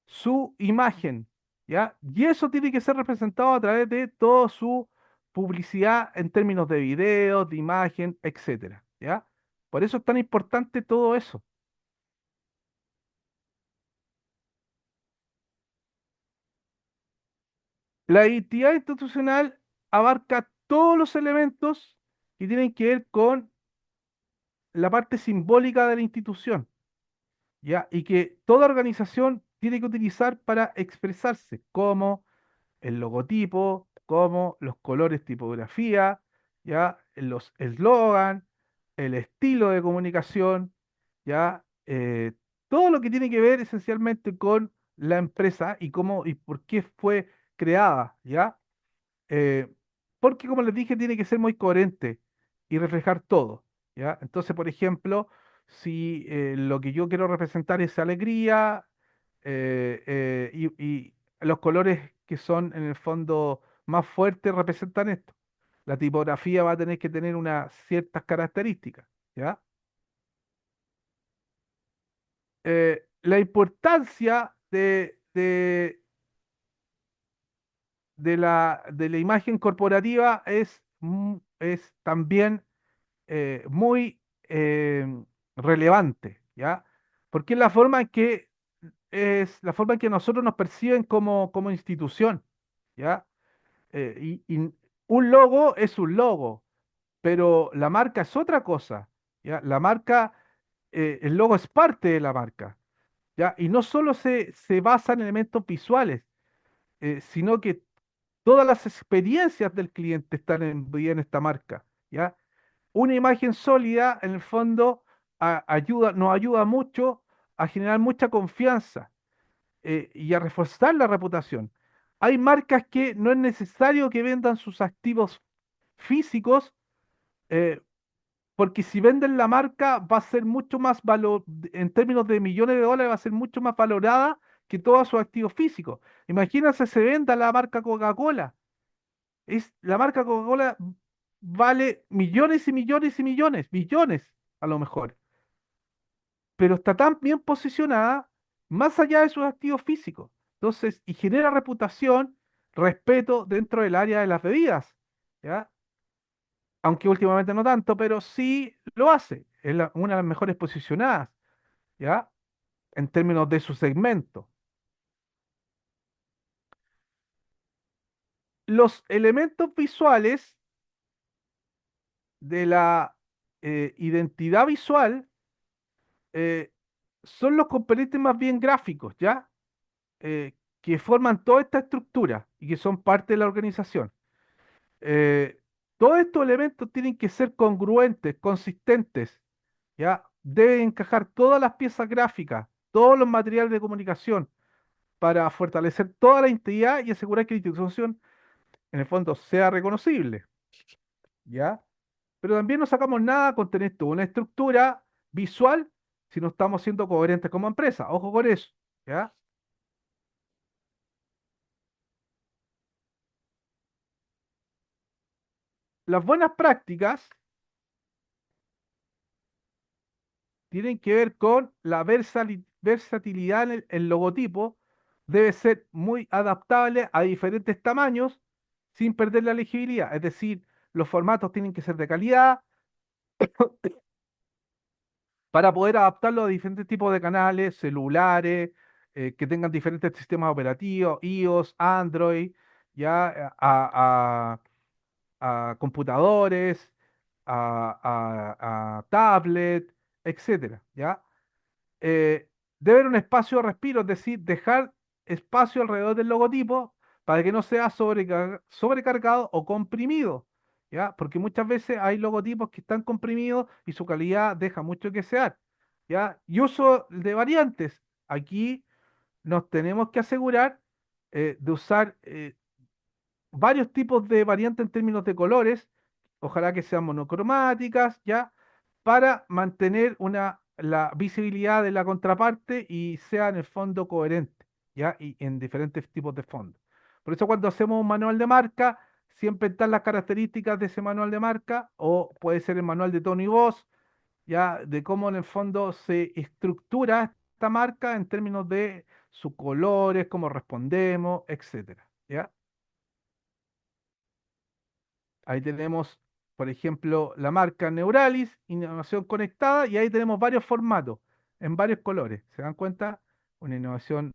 su imagen, ¿ya? Y eso tiene que ser representado a través de toda su publicidad en términos de videos, de imagen, etcétera, ¿ya? Por eso es tan importante todo eso. La identidad institucional abarca todos los elementos que tienen que ver con la parte simbólica de la institución, ¿ya? Y que toda organización tiene que utilizar para expresarse, como el logotipo, como los colores tipografía, ya los eslogan, el estilo de comunicación, ya todo lo que tiene que ver esencialmente con la empresa y cómo y por qué fue creada, ya. Eh, Porque como les dije, tiene que ser muy coherente y reflejar todo, ya. Entonces, por ejemplo, si lo que yo quiero representar es alegría, y los colores que son en el fondo más fuertes representan esto. La tipografía va a tener que tener unas ciertas características, ¿ya? La importancia de la imagen corporativa es también muy relevante, ¿ya? Porque es la forma en que nosotros nos perciben como institución, ¿ya? Y un logo es un logo, pero la marca es otra cosa, ¿ya? El logo es parte de la marca, ¿ya? Y no solo se basa en elementos visuales, sino que todas las experiencias del cliente están en esta marca, ¿ya? Una imagen sólida, en el fondo, nos ayuda mucho a generar mucha confianza y a reforzar la reputación. Hay marcas que no es necesario que vendan sus activos físicos, eh, porque si venden la marca va a ser mucho más valor, en términos de millones de dólares, va a ser mucho más valorada que todos sus activos físicos. Imagínense se venda la marca Coca-Cola. La marca Coca-Cola vale millones y millones y millones, billones a lo mejor, pero está tan bien posicionada más allá de sus activos físicos. Entonces, y genera reputación, respeto dentro del área de las bebidas, ¿ya? Aunque últimamente no tanto, pero sí lo hace. Es una de las mejores posicionadas, ¿ya? En términos de su segmento. Los elementos visuales de la identidad visual eh, son los componentes más bien gráficos, ¿ya? Que forman toda esta estructura y que son parte de la organización. Eh, todos estos elementos tienen que ser congruentes, consistentes, ¿ya? Deben encajar todas las piezas gráficas, todos los materiales de comunicación para fortalecer toda la identidad y asegurar que la institución, en el fondo, sea reconocible, ¿ya? Pero también no sacamos nada con tener toda una estructura visual si no estamos siendo coherentes como empresa. Ojo con eso, ¿ya? Las buenas prácticas tienen que ver con la versatilidad en el logotipo. Debe ser muy adaptable a diferentes tamaños sin perder la legibilidad. Es decir, los formatos tienen que ser de calidad para poder adaptarlo a diferentes tipos de canales, celulares, que tengan diferentes sistemas operativos, iOS, Android, ya a computadores, a tablet, etcétera, ¿ya? Debe haber un espacio de respiro, es decir, dejar espacio alrededor del logotipo para que no sea sobrecargado o comprimido, ¿ya? Porque muchas veces hay logotipos que están comprimidos y su calidad deja mucho que desear, ¿ya? Y uso de variantes. Aquí nos tenemos que asegurar de usar varios tipos de variantes en términos de colores, ojalá que sean monocromáticas, ¿ya? Para mantener la visibilidad de la contraparte y sea en el fondo coherente, ¿ya? Y en diferentes tipos de fondos. Por eso cuando hacemos un manual de marca, siempre están las características de ese manual de marca, o puede ser el manual de tono y voz, ¿ya? De cómo en el fondo se estructura esta marca en términos de sus colores, cómo respondemos, etcétera, ¿ya? Ahí tenemos, por ejemplo, la marca Neuralis, innovación conectada, y ahí tenemos varios formatos, en varios colores. ¿Se dan cuenta? Una innovación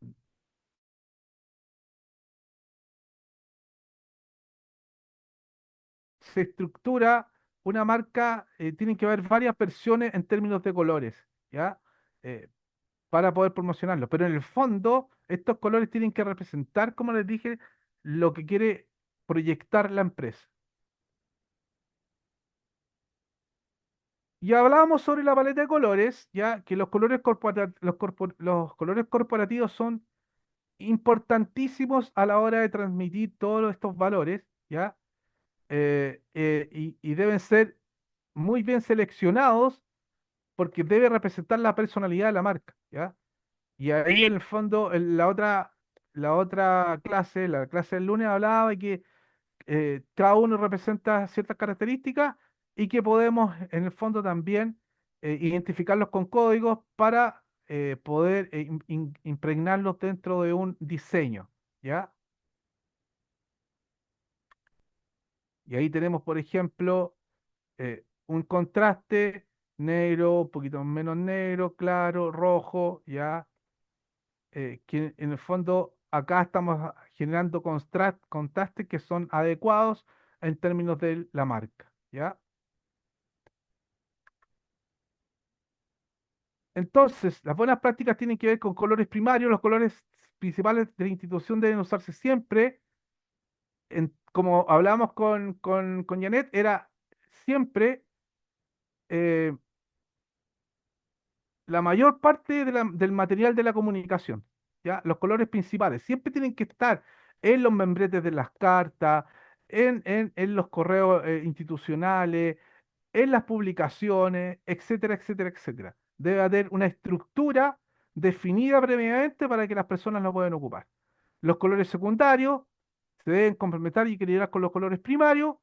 se estructura, una marca, tiene que haber varias versiones en términos de colores, ¿ya? Eh, para poder promocionarlo. Pero en el fondo, estos colores tienen que representar, como les dije, lo que quiere proyectar la empresa. Y hablábamos sobre la paleta de colores, ya que los colores corporativos son importantísimos a la hora de transmitir todos estos valores, ¿ya? Y deben ser muy bien seleccionados porque debe representar la personalidad de la marca, ¿ya? Y ahí en el fondo, la otra clase, la clase del lunes hablaba de que cada uno representa ciertas características y que podemos en el fondo también identificarlos con códigos para poder impregnarlos dentro de un diseño, ¿ya? Y ahí tenemos, por ejemplo, un contraste negro, un poquito menos negro, claro, rojo, ¿ya? Que en el fondo acá estamos generando contrastes que son adecuados en términos de la marca, ¿ya? Entonces, las buenas prácticas tienen que ver con colores primarios. Los colores principales de la institución deben usarse siempre. Como hablábamos con Janet, era siempre eh, la mayor parte del material de la comunicación, ¿ya? Los colores principales siempre tienen que estar en los membretes de las cartas, en los correos institucionales, en las publicaciones, etcétera, etcétera, etcétera. Debe haber una estructura definida previamente para que las personas lo puedan ocupar. Los colores secundarios se deben complementar y equilibrar con los colores primarios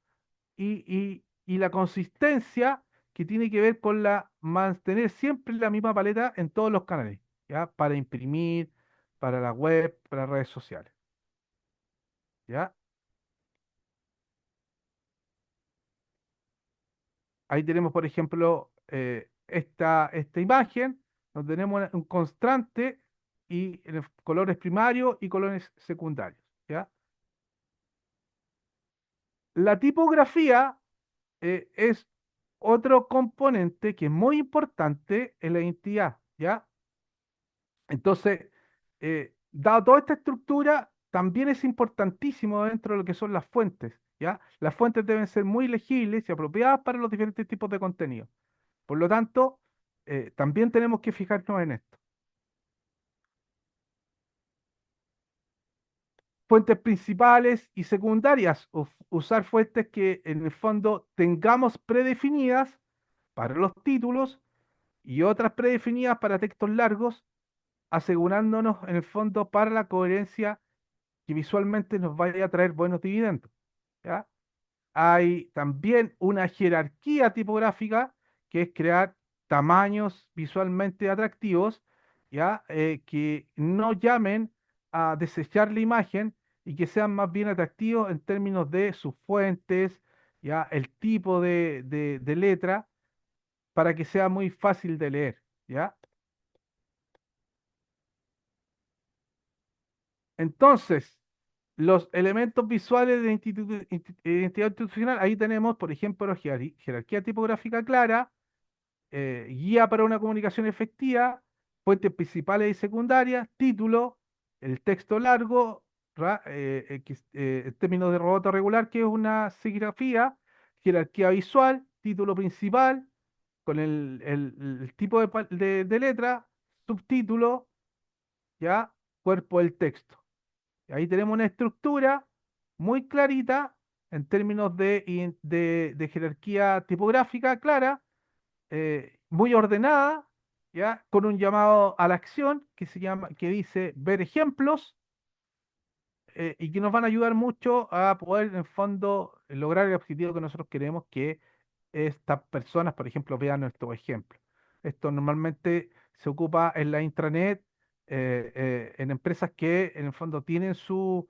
y la consistencia que tiene que ver con la mantener siempre la misma paleta en todos los canales, ¿ya? Para imprimir, para la web, para las redes sociales, ¿ya? Ahí tenemos, por ejemplo, esta imagen, donde tenemos un constante y colores primarios y colores secundarios, ¿ya? La tipografía es otro componente que es muy importante en la identidad, ¿ya? Entonces, dado toda esta estructura, también es importantísimo dentro de lo que son las fuentes, ¿ya? Las fuentes deben ser muy legibles y apropiadas para los diferentes tipos de contenido. Por lo tanto, también tenemos que fijarnos en esto. Fuentes principales y secundarias, usar fuentes que en el fondo tengamos predefinidas para los títulos y otras predefinidas para textos largos, asegurándonos en el fondo para la coherencia que visualmente nos vaya a traer buenos dividendos, ¿ya? Hay también una jerarquía tipográfica que es crear tamaños visualmente atractivos, ¿ya? Que no llamen a desechar la imagen y que sean más bien atractivos en términos de sus fuentes, ¿ya? El tipo de letra, para que sea muy fácil de leer, ¿ya? Entonces, los elementos visuales de identidad institucional, ahí tenemos, por ejemplo, jerarquía tipográfica clara, guía para una comunicación efectiva, fuentes principales y secundarias, título, el texto largo, en términos de roboto regular, que es una serigrafía, jerarquía visual, título principal, con el tipo de letra, subtítulo, ya, cuerpo del texto. Ahí tenemos una estructura muy clarita en términos de jerarquía tipográfica clara, muy ordenada, ¿ya? Con un llamado a la acción que dice ver ejemplos, y que nos van a ayudar mucho a poder, en el fondo, lograr el objetivo que nosotros queremos, que estas personas, por ejemplo, vean nuestro ejemplo. Esto normalmente se ocupa en la intranet, en empresas que en el fondo tienen su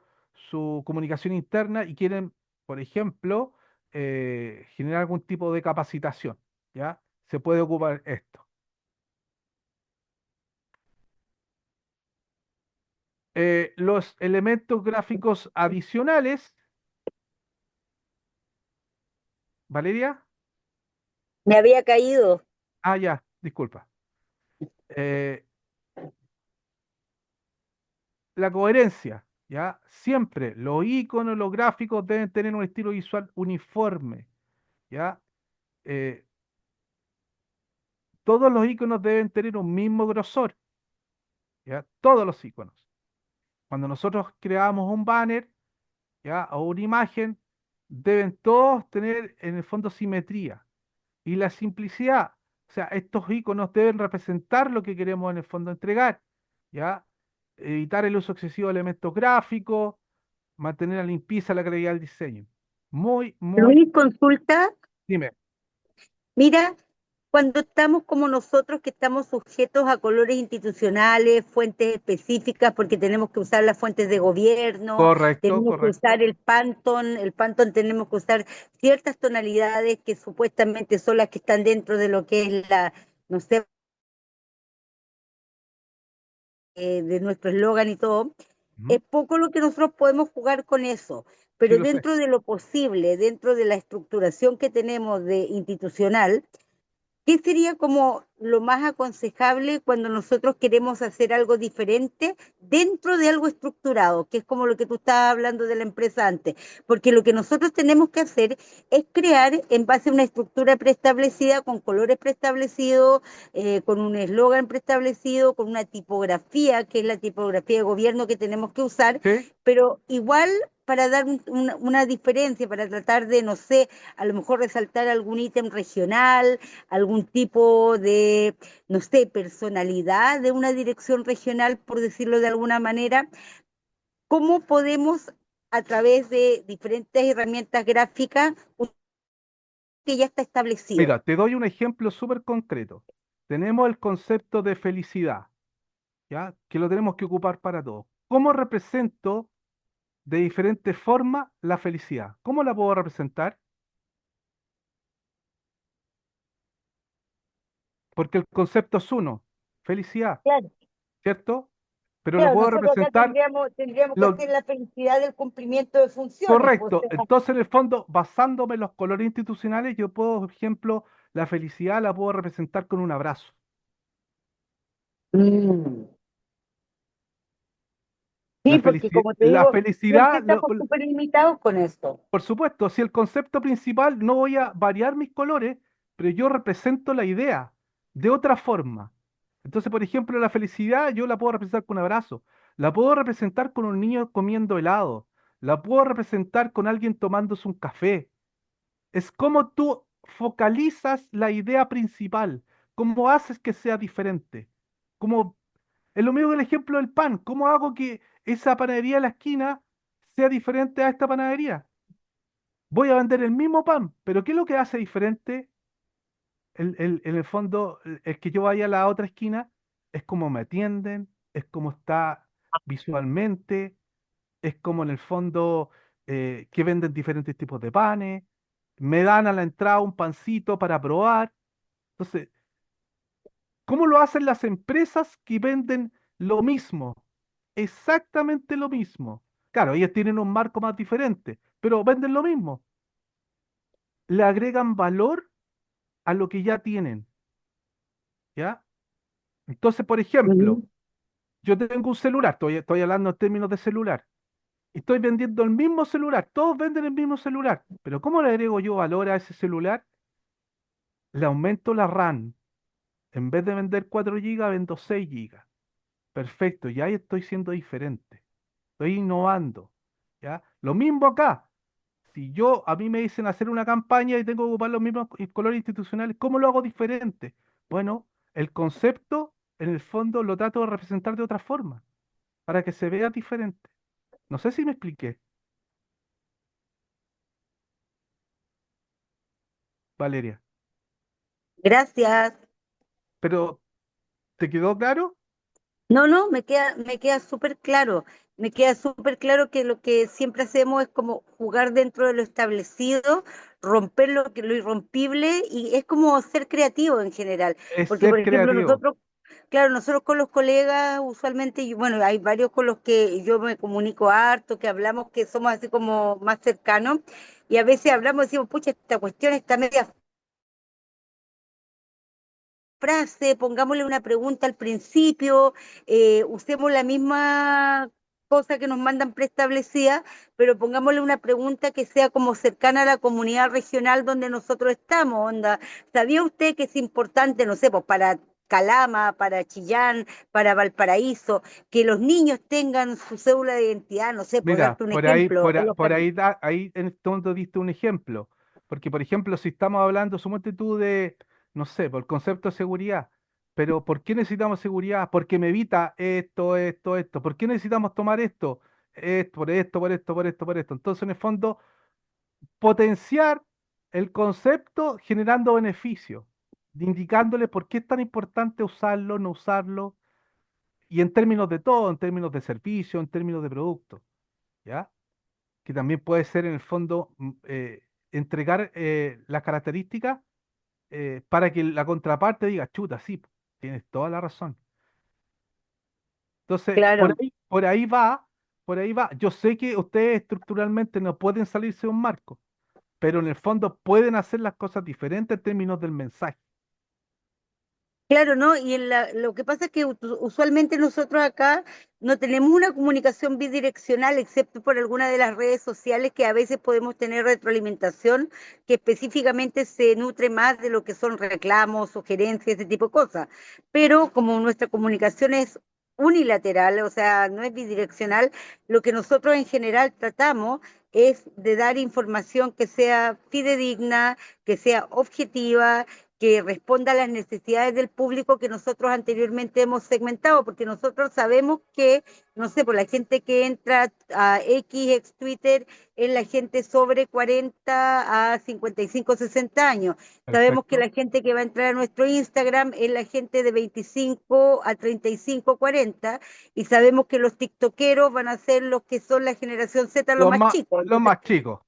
comunicación interna y quieren, por ejemplo, generar algún tipo de capacitación, ¿ya? Se puede ocupar esto. Los elementos gráficos adicionales, Valeria. Me había caído. Ah, ya, disculpa. Eh, la coherencia, ¿ya? Siempre los iconos, los gráficos deben tener un estilo visual uniforme, ¿ya? Eh, todos los iconos deben tener un mismo grosor, ¿ya? Todos los iconos. Cuando nosotros creamos un banner, ¿ya? O una imagen, deben todos tener en el fondo simetría. Y la simplicidad, o sea, estos iconos deben representar lo que queremos en el fondo entregar, ¿ya? Evitar el uso excesivo de elementos gráficos, mantener la limpieza, la calidad del diseño. Muy, muy, Luis, consulta. dime. Mira, cuando estamos como nosotros, que estamos sujetos a colores institucionales, fuentes específicas, porque tenemos que usar las fuentes de gobierno, Correcto, tenemos que usar correcto. el Pantone tenemos que usar ciertas tonalidades que supuestamente son las que están dentro de lo que es la, no sé, de nuestro eslogan y todo. Ujú. Es poco lo que nosotros podemos jugar con eso, Sí, pero lo sé. dentro de lo posible, dentro de la estructuración que tenemos de institucional, ¿qué sería como lo más aconsejable cuando nosotros queremos hacer algo diferente dentro de algo estructurado, que es como lo que tú estabas hablando de la empresa antes? Porque lo que nosotros tenemos que hacer es crear en base a una estructura preestablecida, con colores preestablecidos, con un eslogan preestablecido, con una tipografía, que es la tipografía de gobierno que tenemos que usar, ¿Sí? pero igual para dar una diferencia, para tratar de, no sé, a lo mejor resaltar algún ítem regional, algún tipo de, no sé, personalidad de una dirección regional, por decirlo de alguna manera. ¿Cómo podemos, a través de diferentes herramientas gráficas, que ya está establecido? Mira, te doy un ejemplo súper concreto. Tenemos el concepto de felicidad, ¿ya? Que lo tenemos que ocupar para todo. ¿Cómo represento de diferentes formas la felicidad? ¿Cómo la puedo representar? Porque el concepto es uno, felicidad, Claro, ¿cierto? Pero lo claro, puedo nosotros acá representar, tendríamos que lo, hacer la felicidad del cumplimiento de funciones, pues, correcto. Entonces, en el fondo, basándome en los colores institucionales, yo puedo, por ejemplo, la felicidad la puedo representar con un abrazo. Mm. La Sí, porque como te la digo, siempre felicidad, estamos súper limitados con esto. por supuesto, si el concepto principal no voy a variar mis colores, pero yo represento la idea de otra forma. Entonces, por ejemplo, la felicidad yo la puedo representar con un abrazo, la puedo representar con un niño comiendo helado, la puedo representar con alguien tomándose un café. Es como tú focalizas la idea principal, cómo haces que sea diferente. Como es lo mismo que el ejemplo del pan, ¿cómo hago que esa panadería de la esquina sea diferente a esta panadería? Voy a vender el mismo pan, pero ¿qué es lo que hace diferente? En el fondo, el que yo vaya a la otra esquina es cómo me atienden, es cómo está visualmente, es como en el fondo que venden diferentes tipos de panes, me dan a la entrada un pancito para probar. Entonces, ¿cómo lo hacen las empresas que venden lo mismo? Exactamente lo mismo. Claro, ellas tienen un marco más diferente, pero venden lo mismo. Le agregan valor a lo que ya tienen, ¿ya? Entonces, por ejemplo, Ujú. yo tengo un celular, estoy hablando en términos de celular, y estoy vendiendo el mismo celular, todos venden el mismo celular, pero ¿cómo le agrego yo valor a ese celular? Le aumento la RAM, en vez de vender 4 gigas, vendo 6 gigas. Perfecto, ya ahí estoy siendo diferente, estoy innovando, ¿ya? Lo mismo acá. Si yo, a mí me dicen hacer una campaña y tengo que ocupar los mismos colores institucionales, ¿cómo lo hago diferente? Bueno, el concepto, en el fondo, lo trato de representar de otra forma, para que se vea diferente. No sé si me expliqué, Valeria, Gracias. pero ¿te quedó claro? No, no, me queda súper claro. Me queda súper claro que lo que siempre hacemos es como jugar dentro de lo establecido, romper lo irrompible, y es como ser creativo en general. Es Porque, por ser ejemplo, creativo. nosotros, claro, nosotros con los colegas, usualmente, bueno, hay varios con los que yo me comunico harto, que hablamos, que somos así como más cercanos, y a veces hablamos y decimos, pucha, esta cuestión está media frase, pongámosle una pregunta al principio, usemos la misma cosa que nos mandan preestablecida, pero pongámosle una pregunta que sea como cercana a la comunidad regional donde nosotros estamos. Onda, ¿sabía usted que es importante, no sé, pues para Calama, para Chillán, para Valparaíso, que los niños tengan su cédula de identidad? No sé, por Mira, darte un ejemplo, en los por ahí, ahí en este momento diste un ejemplo. Porque, por ejemplo, si estamos hablando, suponte tú de, no sé, por el concepto de seguridad, pero ¿por qué necesitamos seguridad? Porque me evita esto, esto, esto. ¿Por qué necesitamos tomar esto? Por esto, por esto, por esto, por esto. Entonces, en el fondo, potenciar el concepto generando beneficio, indicándole por qué es tan importante usarlo, no usarlo, y en términos de todo, en términos de servicio, en términos de producto, ¿ya? Que también puede ser en el fondo entregar las características para que la contraparte diga, chuta, sí, tienes toda la razón. Entonces, claro. por ahí va, por ahí va. Yo sé que ustedes estructuralmente no pueden salirse de un marco, pero en el fondo pueden hacer las cosas diferentes en términos del mensaje. Claro, ¿no? Y lo que pasa es que usualmente nosotros acá no tenemos una comunicación bidireccional, excepto por alguna de las redes sociales que a veces podemos tener retroalimentación que específicamente se nutre más de lo que son reclamos, sugerencias, ese tipo de cosas. Pero como nuestra comunicación es unilateral, o sea, no es bidireccional, lo que nosotros en general tratamos es de dar información que sea fidedigna, que sea objetiva, que responda a las necesidades del público que nosotros anteriormente hemos segmentado, porque nosotros sabemos que, no sé, por la gente que entra a X, ex Twitter, es la gente sobre 40 a 55, 60 años. Sabemos que Perfecto. la gente que va a entrar a nuestro Instagram es la gente de 25 a 35, 40, y sabemos que los tiktokeros van a ser los que son la generación Z, los más chicos. Los Entonces, más chicos.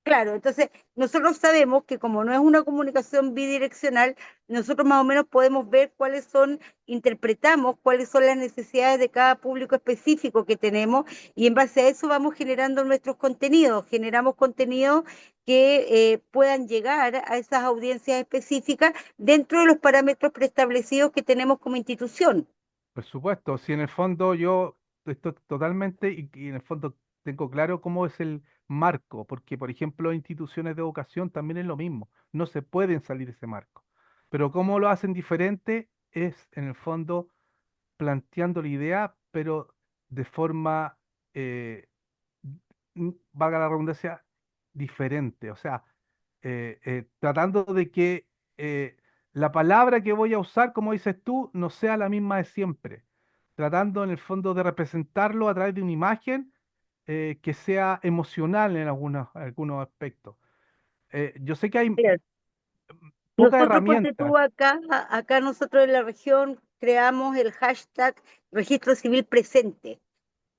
claro, entonces nosotros sabemos que como no es una comunicación bidireccional, nosotros más o menos podemos ver cuáles son, interpretamos cuáles son las necesidades de cada público específico que tenemos y en base a eso vamos generando nuestros contenidos, generamos contenidos que puedan llegar a esas audiencias específicas dentro de los parámetros preestablecidos que tenemos como institución. Por supuesto, si en el fondo yo estoy totalmente y en el fondo tengo claro cómo es el marco, porque por ejemplo instituciones de educación también es lo mismo, no se pueden salir de ese marco. Pero cómo lo hacen diferente es en el fondo planteando la idea, pero de forma, eh, valga la redundancia, diferente. O sea, tratando de que la palabra que voy a usar, como dices tú, no sea la misma de siempre. Tratando en el fondo de representarlo a través de una imagen que sea emocional en algunos aspectos. Yo sé que hay pocas Nosotros, ponte herramientas tú acá, acá nosotros en la región creamos el hashtag Registro Civil Presente.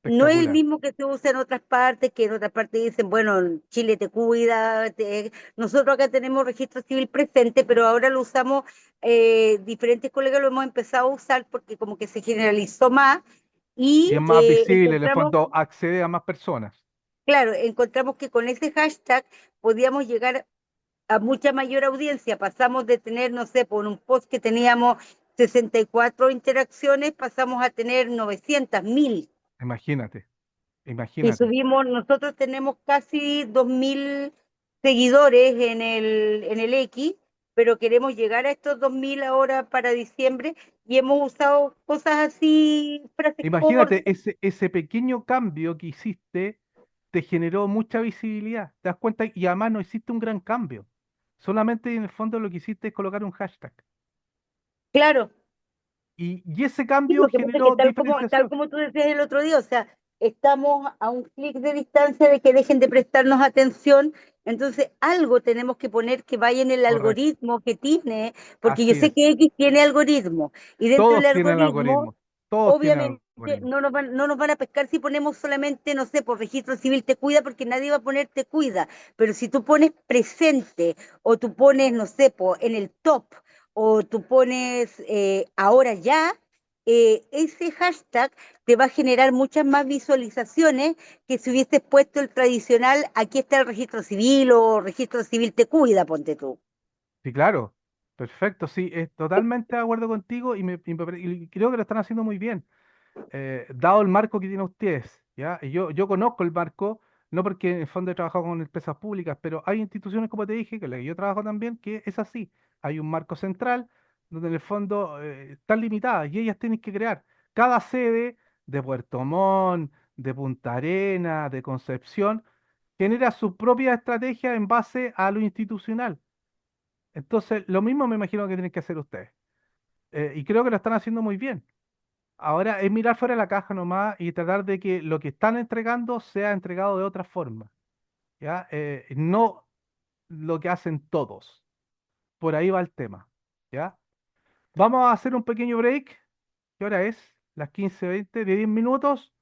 No es el espectacular. mismo que se usa en otras partes, que en otras partes dicen, bueno, Chile te cuida. Nosotros acá tenemos Registro Civil Presente, pero ahora lo usamos, diferentes colegas lo hemos empezado a usar porque como que se generalizó más Y y es más visible, en el encontramos, fondo accede a más personas. claro, encontramos que con ese hashtag podíamos llegar a mucha mayor audiencia. Pasamos de tener, no sé, por un post que teníamos 64 interacciones, pasamos a tener 900, 1000. Imagínate, Y imagínate. subimos, nosotros tenemos casi 2000 seguidores en el X, pero queremos llegar a estos 2000 ahora para diciembre y hemos usado cosas así, frases cortas. Imagínate, ese pequeño cambio que hiciste te generó mucha visibilidad. ¿Te das cuenta? Y además no hiciste un gran cambio. Solamente en el fondo lo que hiciste es colocar un hashtag. Claro. Y ese Sí, cambio lo que pasa es que generó tal diferenciación. como tú decías el otro día, o sea, estamos a un clic de distancia de que dejen de prestarnos atención, entonces algo tenemos que poner que vaya en el Correcto. algoritmo que tiene, porque yo Así sé es. que X tiene algoritmo, y dentro del Todos tienen algoritmo, algoritmos. Todos tienen obviamente, algoritmos. no nos van a pescar si ponemos solamente, no sé, por registro civil te cuida, porque nadie va a poner te cuida, pero si tú pones presente, o tú pones, no sé, en el top, o tú pones ahora ya, ese hashtag te va a generar muchas más visualizaciones que si hubieses puesto el tradicional, aquí está el registro civil o registro civil te cuida, ponte tú. Sí, claro. Perfecto. Sí, es totalmente de acuerdo contigo y creo que lo están haciendo muy bien. Dado el marco que tienen ustedes, ¿ya? Y yo conozco el marco, no porque en el fondo he trabajado con empresas públicas, pero hay instituciones, como te dije, que la que yo trabajo también, que es así. Hay un marco central donde en el fondo están limitadas y ellas tienen que crear. Cada sede de Puerto Montt, de Punta Arenas, de Concepción, genera su propia estrategia en base a lo institucional. Entonces, lo mismo me imagino que tienen que hacer ustedes. Y creo que lo están haciendo muy bien. Ahora es mirar fuera de la caja nomás y tratar de que lo que están entregando sea entregado de otra forma, ¿ya? No lo que hacen todos. Por ahí va el tema, ¿ya? Vamos a hacer un pequeño break. ¿Qué hora es? Las 15:20 de 10 minutos,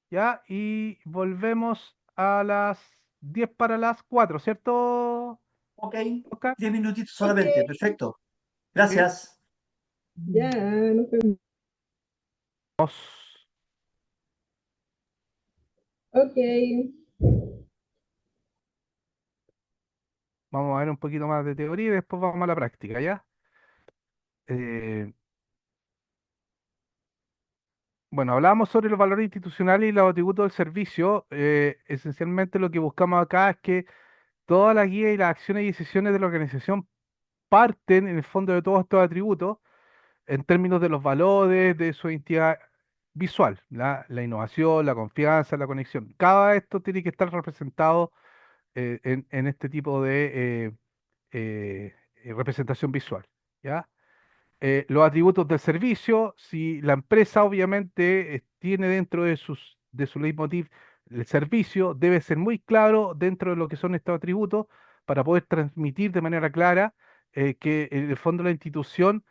¿ya? Y volvemos a las 10 para las 4, ¿cierto, Ok, Oscar? 10 minutitos Ok, solamente, perfecto. ¿Sí? Gracias. ya, nos vemos. Ok, Vamos a ver un poquito más de teoría y después vamos a la práctica, ¿ya? Eh, Bueno, hablábamos sobre los valores institucionales y los atributos del servicio. Esencialmente lo que buscamos acá es que todas las guías y las acciones y decisiones de la organización parten en el fondo de todos estos atributos en términos de los valores, de su identidad visual, la innovación, la confianza, la conexión. Cada esto tiene que estar representado en este tipo de representación visual, ¿ya? Los atributos del servicio, si la empresa obviamente tiene dentro de su leitmotiv el servicio, debe ser muy claro dentro de lo que son estos atributos para poder transmitir de manera clara que en el fondo la institución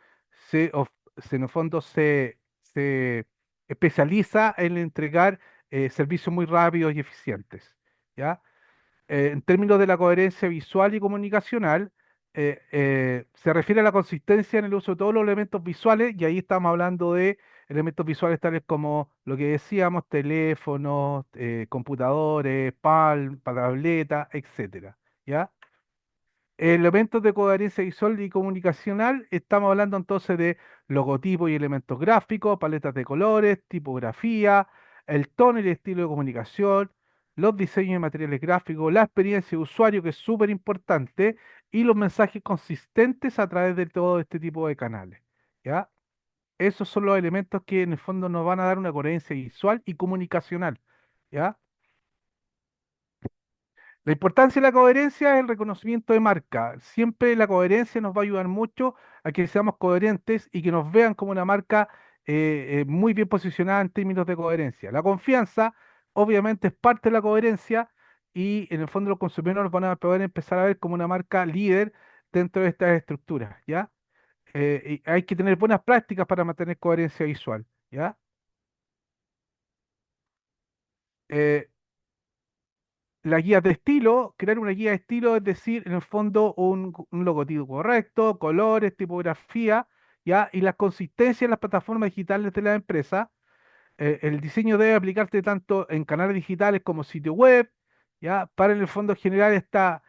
en el fondo se especializa en entregar servicios muy rápidos y eficientes, ¿ya? En términos de la coherencia visual y comunicacional, se refiere a la consistencia en el uso de todos los elementos visuales, y ahí estamos hablando de elementos visuales tales como lo que decíamos, teléfonos, computadores, tableta, etcétera, ¿ya? Elementos de coherencia visual y comunicacional, estamos hablando entonces de logotipos y elementos gráficos, paletas de colores, tipografía, el tono y el estilo de comunicación, los diseños de materiales gráficos, la experiencia de usuario, que es súper importante, y los mensajes consistentes a través de todo este tipo de canales. ¿Ya? Esos son los elementos que en el fondo nos van a dar una coherencia visual y comunicacional. ¿Ya? La importancia de la coherencia es el reconocimiento de marca. Siempre la coherencia nos va a ayudar mucho a que seamos coherentes y que nos vean como una marca muy bien posicionada en términos de coherencia. La confianza, obviamente, es parte de la coherencia y en el fondo los consumidores van a poder empezar a ver como una marca líder dentro de estas estructuras, ¿ya? Y hay que tener buenas prácticas para mantener coherencia visual, ¿ya? Eh, la guía de estilo, crear una guía de estilo, es decir, en el fondo un logotipo correcto, colores, tipografía, ¿ya? Y la consistencia en las plataformas digitales de la empresa. El diseño debe aplicarse tanto en canales digitales como sitio web, ¿ya? Para en el fondo generar esta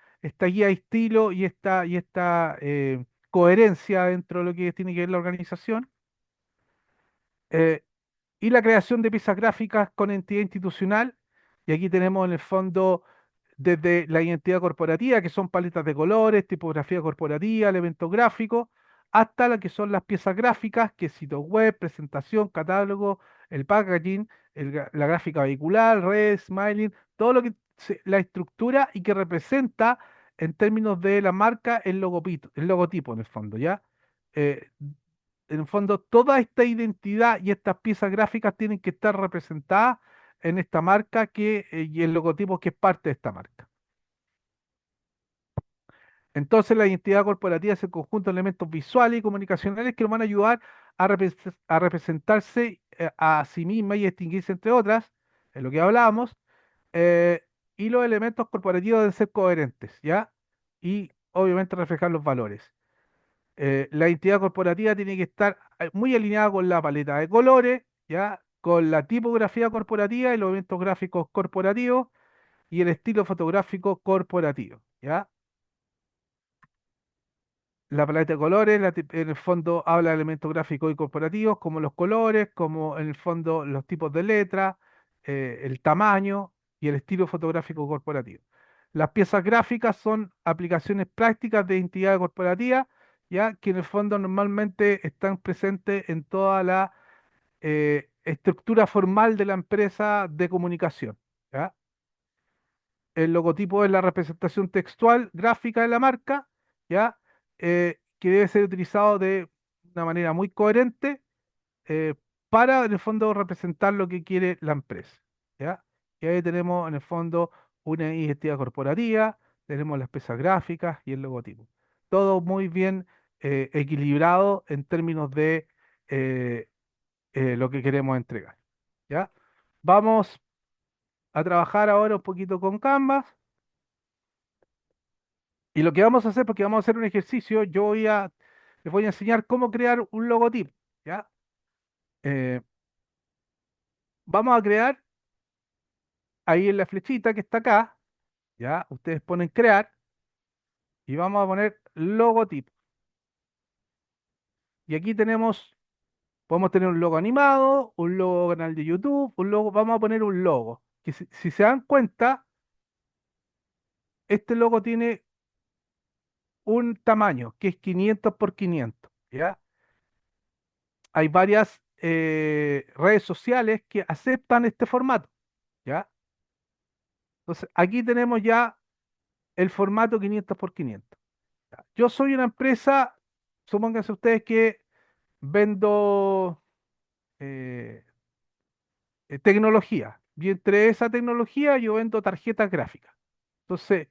guía de estilo y esta coherencia dentro de lo que tiene que ver la organización. Eh, y la creación de piezas gráficas con entidad institucional. Y aquí tenemos en el fondo desde la identidad corporativa, que son paletas de colores, tipografía corporativa, elementos gráficos, hasta la que son las piezas gráficas, que es sitio web, presentación, catálogo, el packaging, la gráfica vehicular, redes, smiling, todo lo que la estructura y que representa en términos de la marca el logotipo en el fondo, ¿ya? Eh, en el fondo, toda esta identidad y estas piezas gráficas tienen que estar representadas en esta marca y el logotipo que es parte de esta marca. Entonces, la identidad corporativa es el conjunto de elementos visuales y comunicacionales que nos van a ayudar a representarse a sí misma y distinguirse entre otras, en lo que hablábamos, eh, y los elementos corporativos deben ser coherentes, ¿ya? Y obviamente reflejar los valores. La identidad corporativa tiene que estar muy alineada con la paleta de colores, ¿ya? Con la tipografía corporativa y los elementos gráficos corporativos y el estilo fotográfico corporativo, ¿ya? La paleta de colores, en el fondo habla de elementos gráficos y corporativos, como los colores, como en el fondo los tipos de letra, el tamaño y el estilo fotográfico corporativo. Las piezas gráficas son aplicaciones prácticas de identidad corporativa, ya que en el fondo normalmente están presentes en toda la estructura formal de la empresa de comunicación, ¿ya? El logotipo es la representación textual gráfica de la marca, ¿ya? Que debe ser utilizado de una manera muy coherente eh, para, en el fondo, representar lo que quiere la empresa, ¿ya? Y ahí tenemos, en el fondo, una identidad corporativa, tenemos las piezas gráficas y el logotipo. Todo muy bien equilibrado en términos de eh, lo que queremos entregar, ¿ya? Vamos a trabajar ahora un poquito con Canvas. Y lo que vamos a hacer, porque vamos a hacer un ejercicio, les voy a enseñar cómo crear un logotipo, ¿ya? Eh, Vamos a crear ahí en la flechita que está acá, ¿ya? Ustedes ponen crear y vamos a poner logotipo. Y aquí tenemos Podemos tener un logo animado, un logo canal de YouTube, un logo, vamos a poner un logo. Que si se dan cuenta, este logo tiene un tamaño que es 500 por 500, ¿ya? Hay varias redes sociales que aceptan este formato, ¿ya? Entonces, aquí tenemos ya el formato 500 por 500. ¿Ya? Yo soy una empresa, supónganse ustedes que vendo eh, tecnología, y entre esa tecnología yo vendo tarjetas gráficas. Entonces,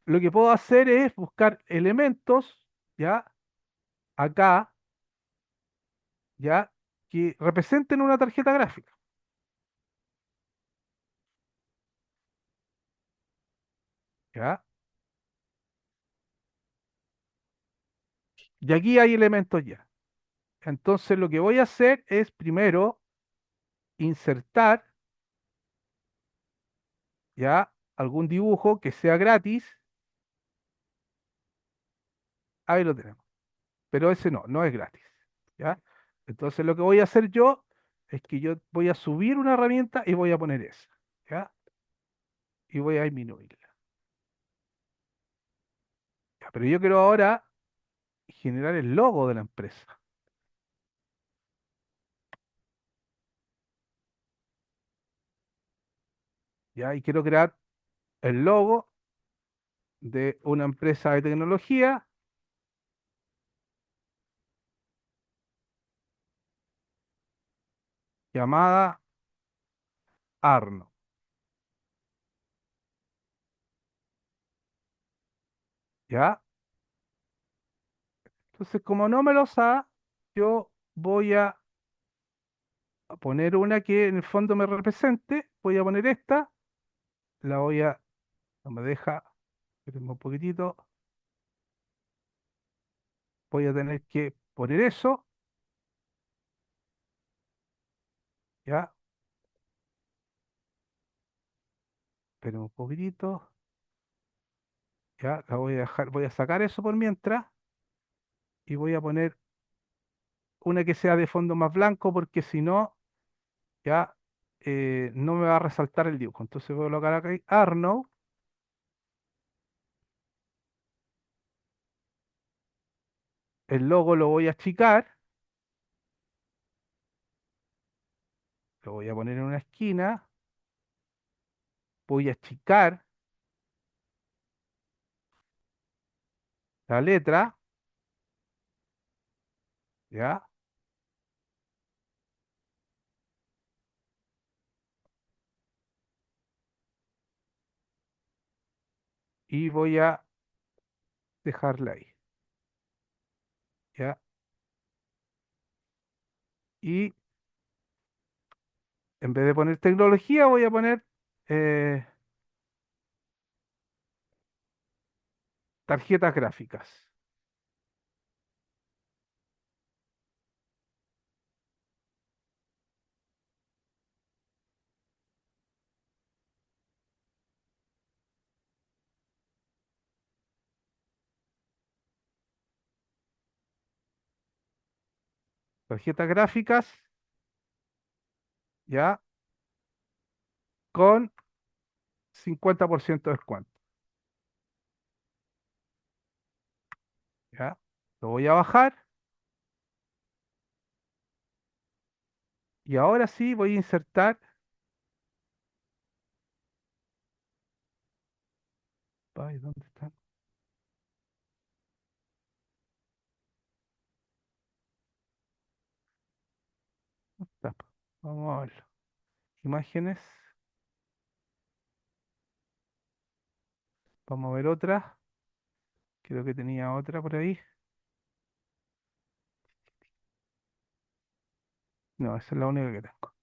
lo que puedo hacer es buscar elementos, ¿ya? Acá, ¿ya? Que representen una tarjeta gráfica, ¿ya? Y aquí hay elementos ya. Entonces lo que voy a hacer es primero insertar ya algún dibujo que sea gratis. Ahí lo tenemos. Pero ese no es gratis. ¿Ya? Entonces lo que voy a hacer yo es que yo voy a subir una herramienta y voy a poner esa. ¿Ya? Y voy a disminuirla. Ya, pero yo quiero ahora generar el logo de la empresa. ¿Ya? Y quiero crear el logo de una empresa de tecnología llamada Arno. ¿Ya? Entonces, como no me lo da, yo voy a poner una que en el fondo me represente. Voy a poner esta. La voy a... No me deja. Espérenme un poquitito. Voy a tener que poner eso. Ya. Espérenme un poquitito. Ya. La voy a dejar. Voy a sacar eso por mientras. Y voy a poner una que sea de fondo más blanco. Porque si no, ya no me va a resaltar el dibujo. Entonces voy a colocar acá Arno. El logo lo voy a achicar. Lo voy a poner en una esquina. Voy a achicar la letra. ¿Ya? Y voy a dejarla ahí. ¿Ya? Y en vez de poner tecnología, voy a poner eh, tarjetas gráficas. Tarjetas gráficas, ¿ya? Con 50% de descuento. ¿Ya? Lo voy a bajar. Y ahora sí voy a insertar. Ay, ¿dónde están? Está. Vamos a verlo. Imágenes. Vamos a ver otra. Creo que tenía otra por ahí. No, esa es la única que tengo.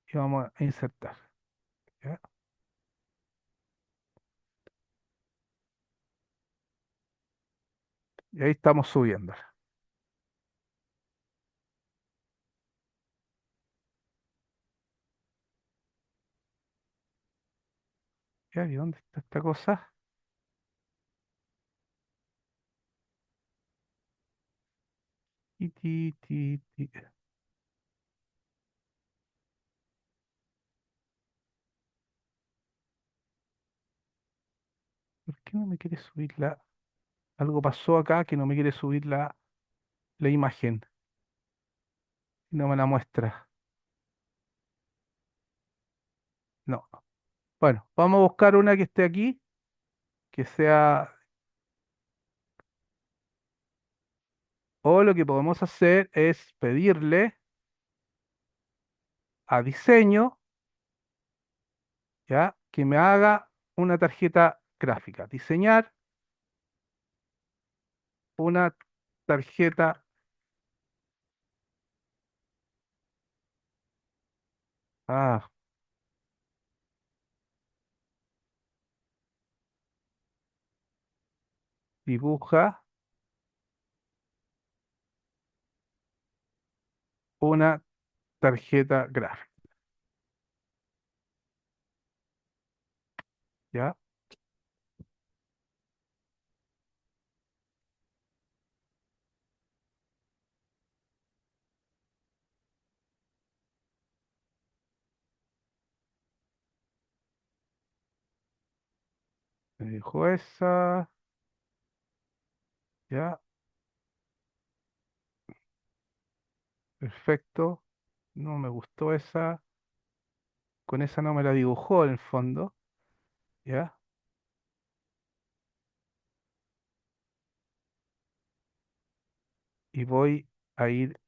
Y vamos a insertar. ¿Ya? Y ahí estamos subiendo. ¿Ya? ¿Y dónde está esta cosa? Y ti, ti, ti. qué no me quiere subir la... Algo pasó acá que no me quiere subir la imagen. No me la muestra. No. Bueno, vamos a buscar una que esté aquí, que sea... O lo que podemos hacer es pedirle a diseño, ¿ya? Que me haga una tarjeta gráfica. Diseñar una tarjeta. Ah, dibuja una tarjeta gráfica, ¿ya? Me dijo esa, ¿ya? Perfecto. No me gustó esa. Con esa no me la dibujó en el fondo, ¿ya? Y voy a ir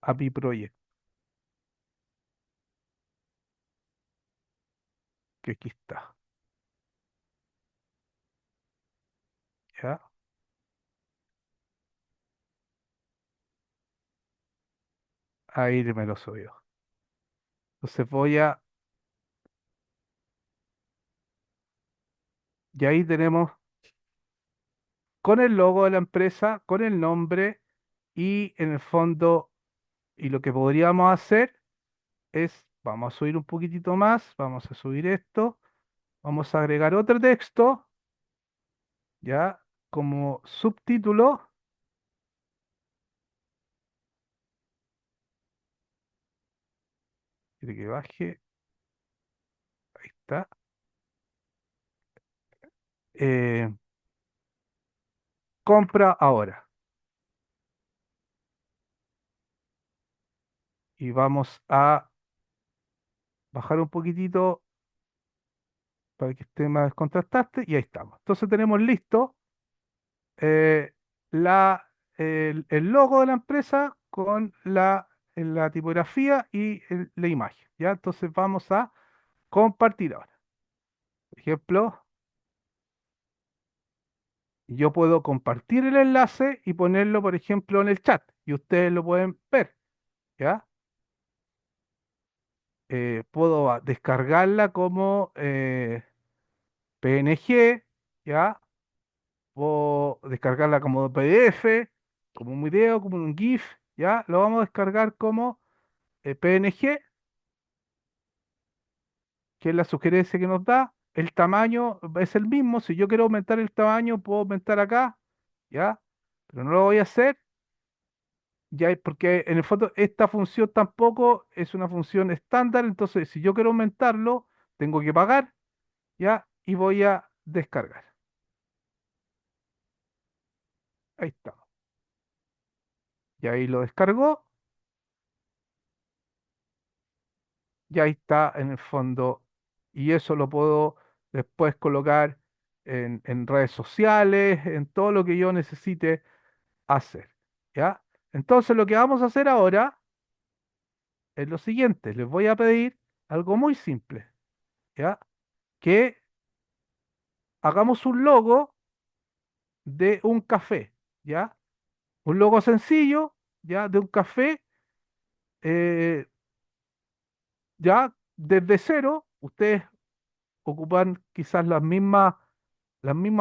a mi proyecto, que aquí está, ¿ya? Ahí me lo subió. Entonces y ahí tenemos con el logo de la empresa, con el nombre y en el fondo, y lo que podríamos hacer es, vamos a subir un poquitito más, vamos a subir esto, vamos a agregar otro texto, ¿ya? Como subtítulo, quiere que baje, ahí está. eh, Compra ahora. Y vamos a bajar un poquitito para que esté más contrastante y ahí estamos. Entonces tenemos listo eh, el logo de la empresa con la tipografía y la imagen, ¿ya? Entonces vamos a compartir ahora. Por ejemplo, yo puedo compartir el enlace y ponerlo, por ejemplo, en el chat y ustedes lo pueden ver, ¿ya? Puedo descargarla como PNG, ¿ya? Puedo descargarla como PDF, como un video, como un GIF, ¿ya? Lo vamos a descargar como PNG, que es la sugerencia que nos da. El tamaño es el mismo. Si yo quiero aumentar el tamaño, puedo aumentar acá, ¿ya? Pero no lo voy a hacer, ya, porque en el fondo esta función tampoco es una función estándar. Entonces, si yo quiero aumentarlo, tengo que pagar, ¿ya? Y voy a descargar. Ahí está. Y ahí lo descargó. Y ahí está en el fondo. Y eso lo puedo después colocar en redes sociales, en todo lo que yo necesite hacer. ¿Ya? Entonces lo que vamos a hacer ahora es lo siguiente. Les voy a pedir algo muy simple. ¿Ya? Que hagamos un logo de un café. ¿Ya? Un logo sencillo, ¿ya? De un café. eh, ya desde cero. Ustedes ocupan quizás las mismas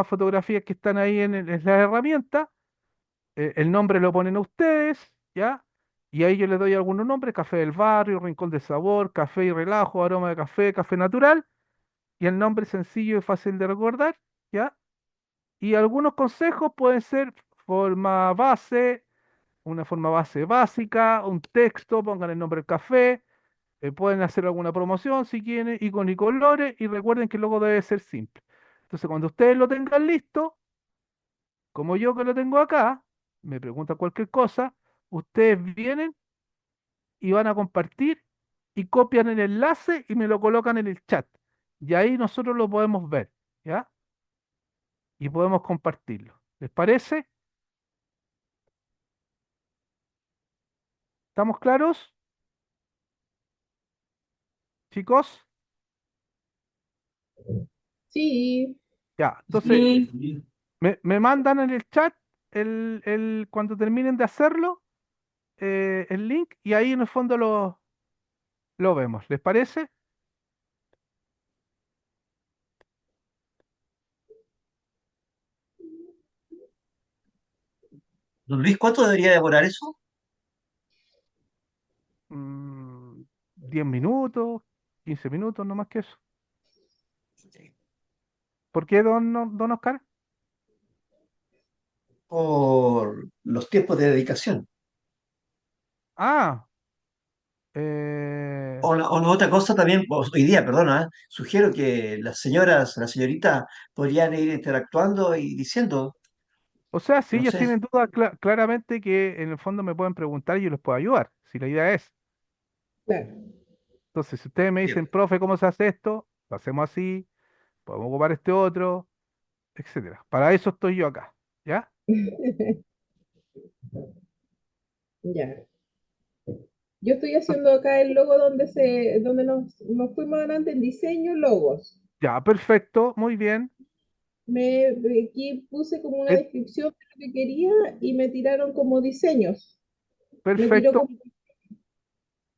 fotografías que están ahí en las herramientas, el nombre lo ponen ustedes, ¿ya? Y ahí yo les doy algunos nombres: Café del Barrio, Rincón del Sabor, Café y Relajo, Aroma de Café, Café Natural, y el nombre sencillo y fácil de recordar, ¿ya? Y algunos consejos pueden ser forma base, una forma base básica, un texto, pongan el nombre del café, pueden hacer alguna promoción si quieren, iconos y colores, y recuerden que el logo debe ser simple. Entonces, cuando ustedes lo tengan listo, como yo que lo tengo acá, me preguntan cualquier cosa, ustedes vienen y van a compartir y copian el enlace y me lo colocan en el chat. Y ahí nosotros lo podemos ver, ¿ya? Y podemos compartirlo. ¿Les parece? ¿Estamos claros, chicos? Sí, Ya, entonces me mandan en el chat cuando terminen de hacerlo, el link y ahí en el fondo lo vemos. ¿Les parece? Don Luis, ¿cuánto debería demorar eso? 10 minutos, 15 minutos, no más que eso. ¿Por qué, don Oscar? Por los tiempos de dedicación. Ah, eh, O no, otra cosa también, hoy día, perdona, sugiero que las señoras, la señorita, podrían ir interactuando y diciendo, o sea, si no ellos sé, tienen dudas, claramente que en el fondo me pueden preguntar y yo les puedo ayudar, si la idea es. claro. Entonces, si ustedes me dicen, entiendo. profe, ¿cómo se hace esto? Lo hacemos así, podemos ocupar este otro, etcétera. Para eso estoy yo acá, ¿ya? Ya. Yo estoy haciendo acá el logo donde nos fuimos adelante en diseño, logos. Ya, perfecto, muy bien, Aquí puse como una eh, descripción de lo que quería y me tiraron como diseños. Me tiró perfecto. como,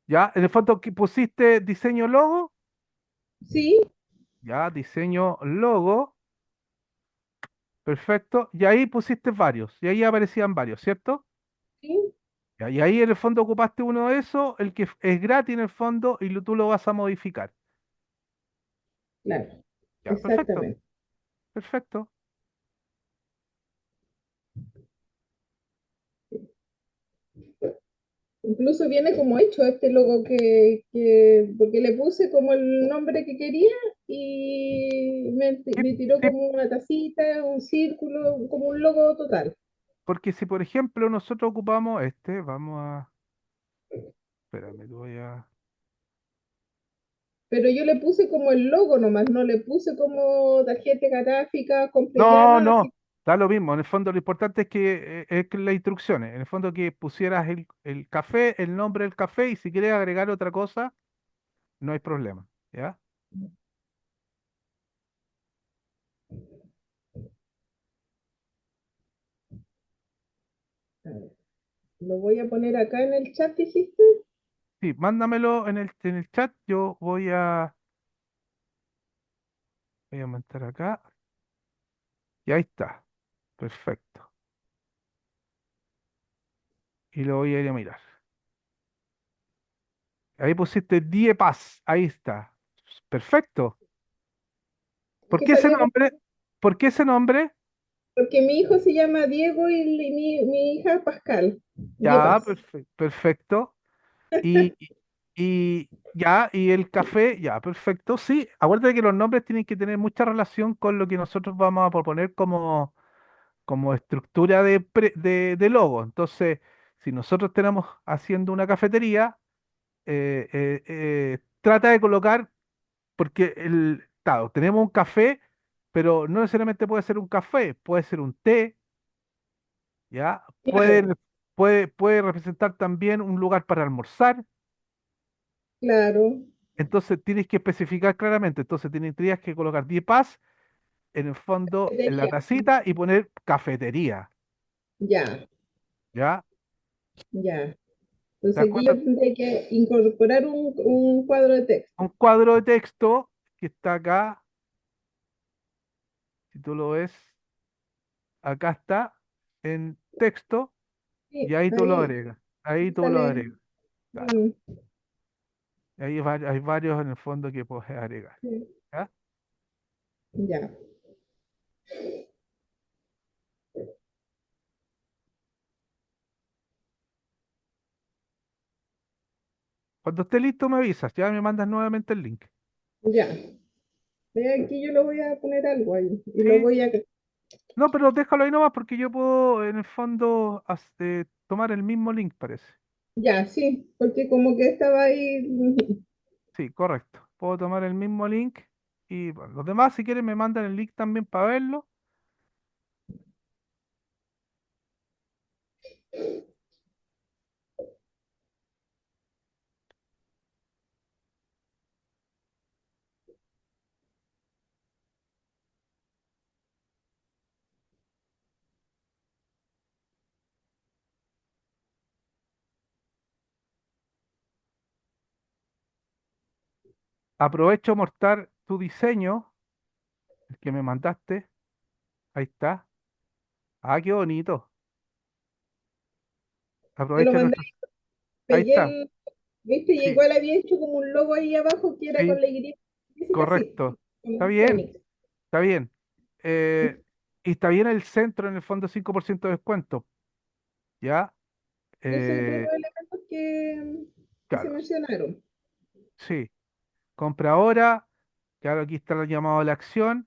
Ya, en el fondo que pusiste diseño logo, sí, ya, diseño logo, perfecto. Y ahí pusiste varios, y ahí aparecían varios, ¿cierto? sí, Ya, y ahí en el fondo ocupaste uno de esos, el que es gratis en el fondo, y tú lo vas a modificar. claro, Ya, perfecto, exactamente. perfecto. Incluso viene como hecho este logo porque le puse como el nombre que quería y Sí, me tiró sí, como una tacita, un círculo, como un logo total. porque si por ejemplo nosotros ocupamos este, espérame, Pero yo le puse como el logo nomás, no le puse como tarjeta gráfica completa, No, nada no, así. da lo mismo. En el fondo lo importante es que las instrucciones, en el fondo que pusieras el café, el nombre del café y si quieres agregar otra cosa, no hay problema, ¿ya? A ver, lo voy a poner acá en el chat, dijiste. Sí, mándamelo en el chat, yo voy a aumentar acá y ahí está, perfecto. Y lo voy a ir a mirar. Ahí pusiste Die Paz, ahí está, perfecto. Es ¿Por que qué ese salió nombre? ¿Por qué ese nombre? porque mi hijo se llama Diego y mi hija Pascal. Ya, Diepaz. perfecto. Y, y ya, y el café, ya, perfecto. Sí, acuérdate que los nombres tienen que tener mucha relación con lo que nosotros vamos a proponer como estructura de logo. Entonces, si nosotros tenemos haciendo una cafetería, trata de colocar, porque claro, tenemos un café, pero no necesariamente puede ser un café, puede ser un té, ¿ya? Claro, Puede representar también un lugar para almorzar. claro. Entonces tienes que especificar claramente. Entonces tendrías que colocar 10 pas en el fondo, en la Cafetería. tacita y poner cafetería. Ya, ¿Ya? ya. ¿Te das Entonces aquí yo cuenta? tendré que incorporar un cuadro de texto. Un cuadro de texto que está acá, si tú lo ves, acá está en texto y Sí, ahí tú lo ahí agregas. Ahí tú lo sale. agregas. Claro. mm, Ahí hay varios en el fondo que puedes agregar. sí, ¿Ya? ya, Cuando esté listo me avisas, ya me mandas nuevamente el link. ya. Aquí yo lo voy a poner algo ahí y lo Sí, voy a... no, pero déjalo ahí nomás porque yo puedo en el fondo tomar el mismo link, parece. Ya, sí, porque como que estaba ahí... Sí, correcto. Puedo tomar el mismo link y bueno, los demás, si quieren, me mandan el link también para verlo. Aprovecho a mostrar tu diseño, el que me mandaste. Ahí está. Ah, qué bonito. Te lo Aprovecha mandé, nuestro. Ahí pegué está. el... ¿Viste? Y Sí, igual había hecho como un logo ahí abajo que era sí, con la Y física así, correcto. Está como bien, Fénix. está bien. Eh, y está bien el centro, en el fondo 5% de descuento. ¿Ya? Esos otros Eh, dos elementos que se claro, mencionaron. sí. Compra ahora. Claro, aquí está el llamado a la acción.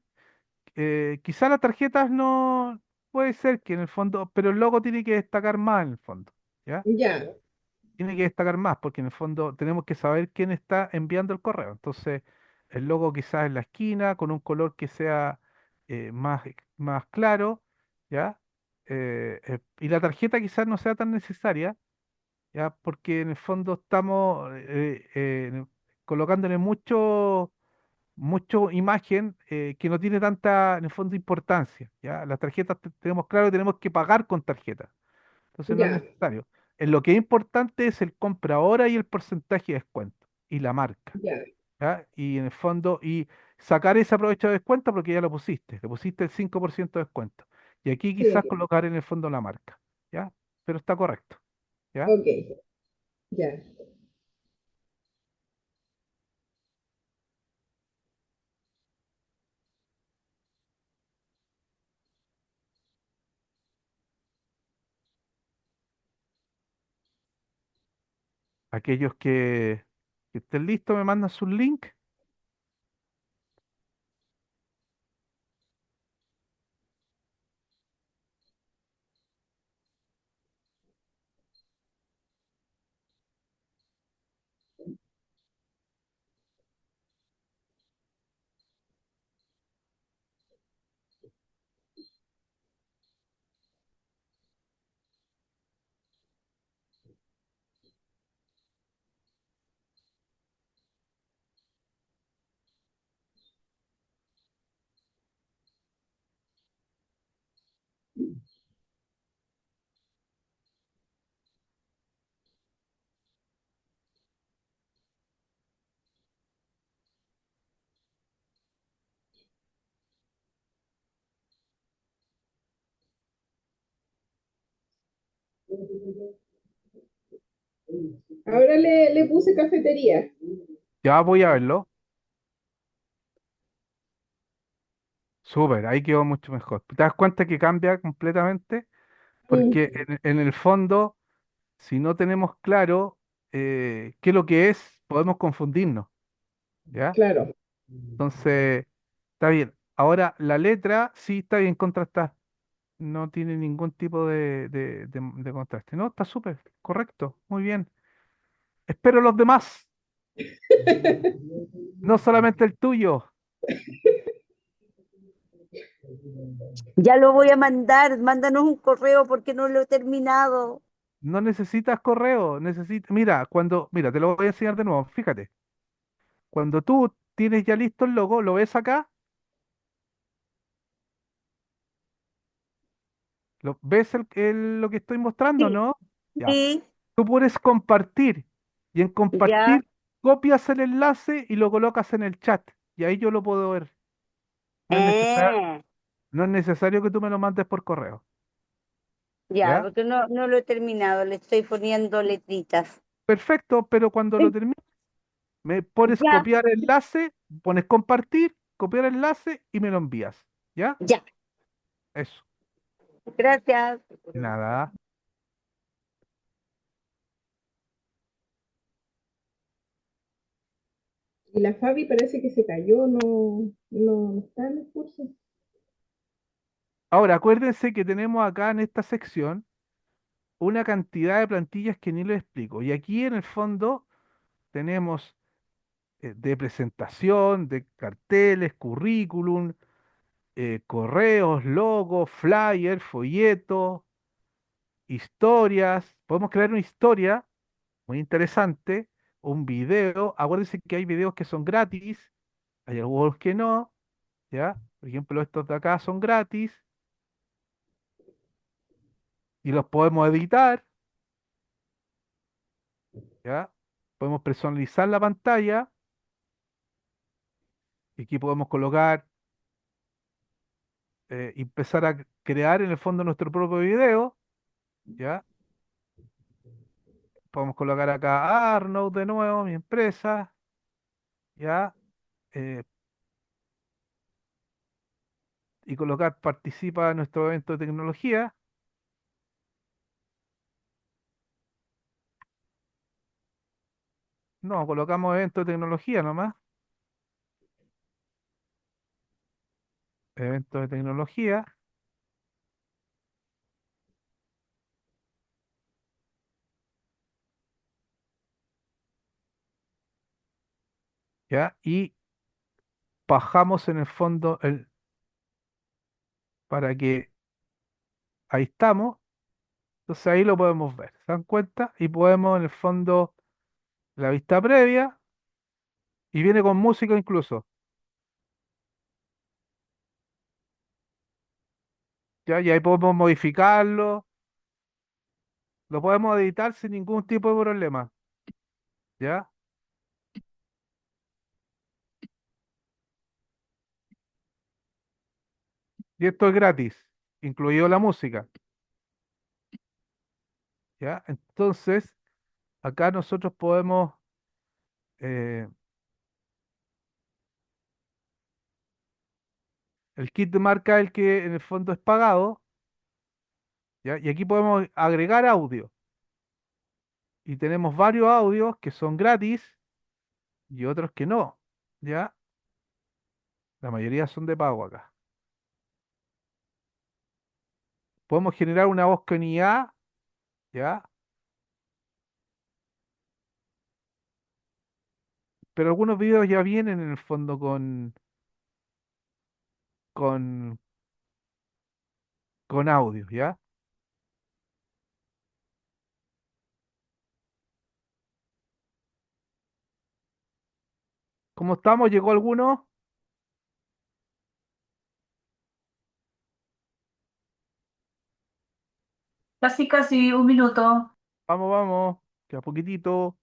Quizá las tarjetas no puede ser que en el fondo, pero el logo tiene que destacar más en el fondo, ¿ya? Ya, Tiene que destacar más porque en el fondo tenemos que saber quién está enviando el correo. Entonces, el logo quizás en la esquina con un color que sea más claro, ¿ya? Y la tarjeta quizás no sea tan necesaria, ¿ya? Porque en el fondo estamos colocándole mucho imagen que no tiene tanta, en el fondo, importancia, ¿ya? Las tarjetas tenemos claro que tenemos que pagar con tarjeta, entonces no es ya, necesario. En lo que es importante es el compra ahora y el porcentaje de descuento y la marca, ya. ¿ya? Y en el fondo, y sacar ese aprovecho de descuento porque ya lo pusiste, le pusiste el 5% de descuento. Y aquí Sí, quizás aquí. colocar en el fondo la marca, ¿ya? Pero está correcto, ¿ya? Ok, ya. Aquellos que estén listos me mandan su link. Ahora le puse cafetería. Ya voy a verlo. Súper, ahí quedó mucho mejor. ¿Te das cuenta que cambia completamente? Porque Mm, en el fondo, si no tenemos claro qué es lo que es, podemos confundirnos, ¿ya? claro, Entonces, está bien. Ahora, la letra sí está bien contrastada. No tiene ningún tipo de contraste. No, está súper, correcto, muy bien. Espero los demás, no solamente el tuyo. Ya lo voy a mandar, mándanos un correo porque no lo he terminado. No necesitas correo, mira, te lo voy a enseñar de nuevo. Fíjate, cuando tú tienes ya listo el logo, lo ves acá, ¿ves lo que estoy mostrando, Sí, no? Ya. sí, Tú puedes compartir y en ya, compartir copias el enlace y lo colocas en el chat y ahí yo lo puedo ver. No es necesario, eh, no es necesario que tú me lo mandes por correo, ya, ¿ya? porque no lo he terminado, le estoy poniendo letritas. Perfecto, pero cuando lo Eh, termines, me pones Ya, copiar enlace, pones compartir, copiar enlace y me lo envías, ¿ya? ya, Eso. gracias. Nada. Y la Fabi parece que se cayó, no está en el curso. Ahora, acuérdense que tenemos acá en esta sección una cantidad de plantillas que ni les explico. Y aquí en el fondo tenemos de presentación, de carteles, currículum, correos, logos, flyers, folletos, historias. Podemos crear una historia muy interesante, un video. Acuérdense que hay videos que son gratis, hay algunos que no, ¿ya? Por ejemplo, estos de acá son gratis y los podemos editar, ¿ya? Podemos personalizar la pantalla y aquí podemos colocar y empezar a crear en el fondo nuestro propio video, ¿ya? Podemos colocar acá a Arnold de nuevo, mi empresa, ¿ya? Eh, y colocar participa en nuestro evento de tecnología. No, colocamos evento de tecnología nomás, evento de tecnología, ¿ya? Y bajamos en el fondo para que ahí estamos. Entonces ahí lo podemos ver, ¿se dan cuenta? Y podemos en el fondo la vista previa y viene con música incluso, ¿ya? Y ahí podemos modificarlo, lo podemos editar sin ningún tipo de problema, ¿ya? Y esto es gratis, incluido la música, ¿ya? Entonces, acá nosotros podemos, eh, el kit de marca es el que en el fondo es pagado, ¿ya? Y aquí podemos agregar audio. Y tenemos varios audios que son gratis y otros que no, ¿ya? La mayoría son de pago acá. Podemos generar una voz con IA, ¿ya? Pero algunos videos ya vienen en el fondo con, con audio, ¿ya? ¿Cómo estamos? ¿Llegó alguno? Casi, casi un minuto. Vamos, vamos, que a poquitito.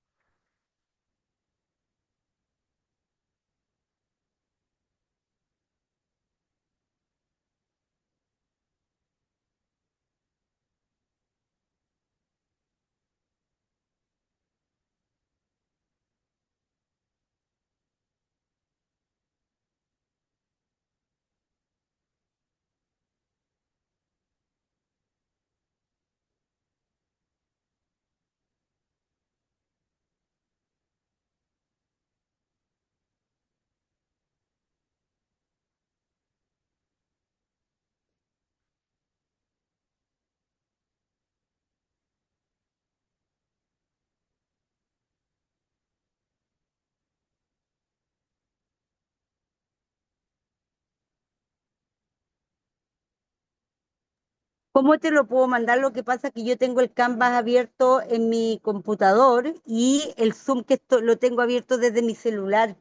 ¿Cómo te lo puedo mandar? Lo que pasa es que yo tengo el Canvas abierto en mi computador y el Zoom que lo tengo abierto desde mi celular.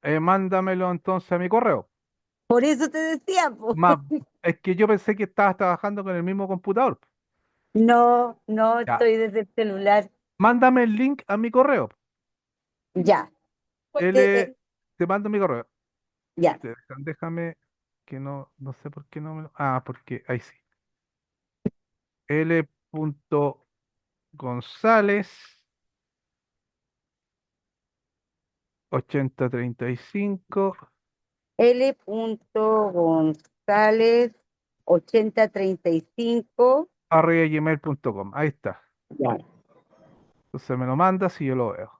Mándamelo entonces a mi correo. Por eso te decía, po. Más, es que yo pensé que estabas trabajando con el mismo computador. No, no Ya, estoy desde el celular. mándame el link a mi correo. Ya. L, te mando mi correo. Ya. Déjame que no sé por qué no me lo. Ah, porque ahí sí. L. González 8035 L. González 8035. @gmail.com. Ahí está. Ya. Entonces me lo mandas y yo lo veo.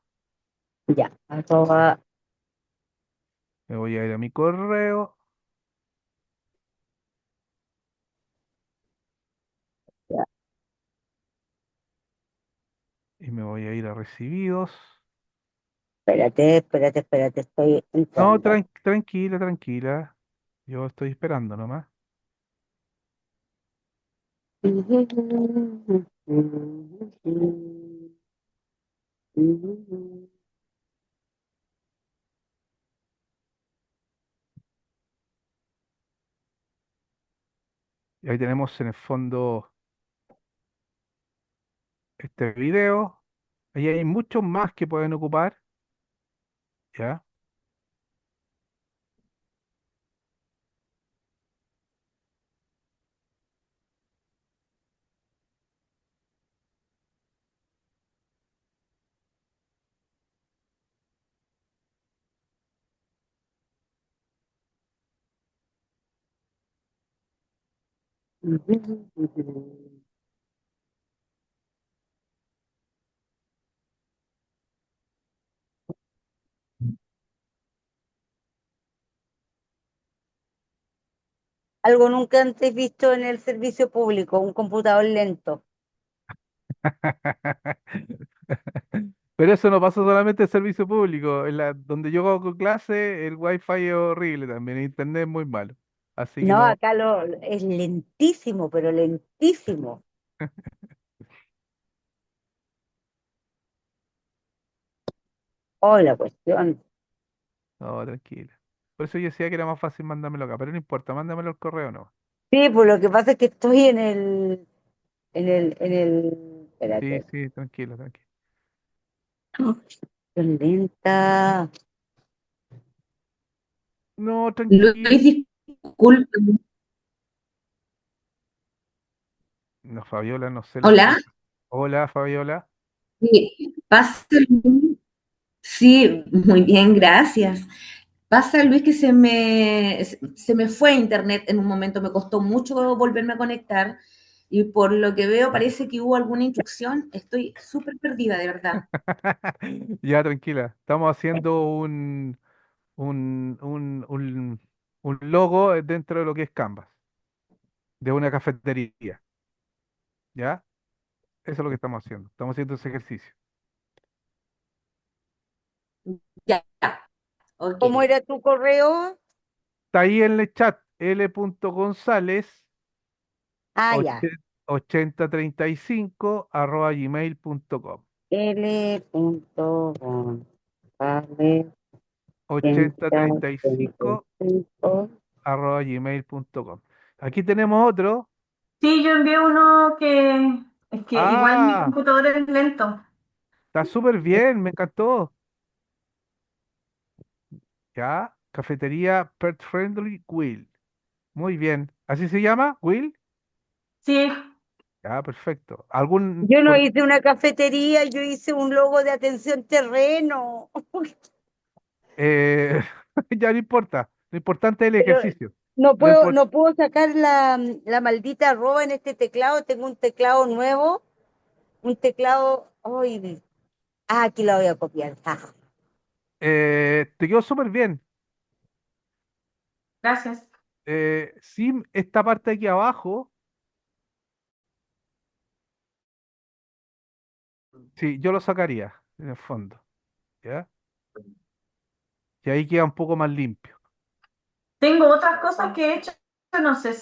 Ya, arroba, Me voy a ir a mi correo ya. y me voy a ir a recibidos. Espérate, estoy No, entrando. tranquila, tranquila. Yo estoy esperando nomás. Y ahí tenemos en el fondo este video. Ahí hay muchos más que pueden ocupar, ¿ya? Algo nunca antes visto en el servicio público, un computador lento. Pero eso no pasa solamente en servicio público. Donde yo hago clase, el wifi es horrible también. El internet es muy malo. Así que No, no. acá es lentísimo, pero lentísimo. Oh, la cuestión. No, tranquila. Por eso yo decía que era más fácil mandármelo acá. Pero no importa, mándamelo al correo no. Sí, pues lo que pasa es que estoy Sí, espérate. sí, tranquilo, tranquilo. Cuestión lenta. No, tranquilo. Luis, disculpe. No, Fabiola, no sé lo que Hola. pasa. Hola, Fabiola. Sí, pasa, sí, muy bien, gracias. Pasa, Luis, que se me fue internet en un momento, me costó mucho volverme a conectar y por lo que veo parece que hubo alguna instrucción. Estoy súper perdida, de verdad. Ya, tranquila. Estamos haciendo un logo dentro de lo que es Canvas, de una cafetería. ¿Ya? Eso es lo que estamos haciendo. Estamos haciendo ese ejercicio. Ya, ok. ¿Cómo era tu correo? Está ahí en el chat, l.gonzález Ah, ya. 8035 @gmail.com. L.González 8035 135. @gmail.com. Aquí tenemos otro. Sí, yo envié uno que es que igual mi Ah, computador es lento. está súper bien, me encantó. Ya, cafetería Pet Friendly Will. Muy bien. ¿Así se llama? ¿Will? Sí, Ya, perfecto. ¿Algún Yo no hice una cafetería, yo hice un logo de atención terreno. eh, ya no importa. Lo importante es el Pero ejercicio. no Lo puedo, impor- no puedo sacar la maldita arroba en este teclado. Tengo un teclado nuevo, un teclado. Ay, aquí la voy a copiar. Ja. Te quedó súper bien. gracias. Sí, esta parte aquí abajo, sí, yo lo sacaría en el fondo. ¿Ya? Y ahí queda un poco más limpio. Tengo otras cosas que he hecho, no sé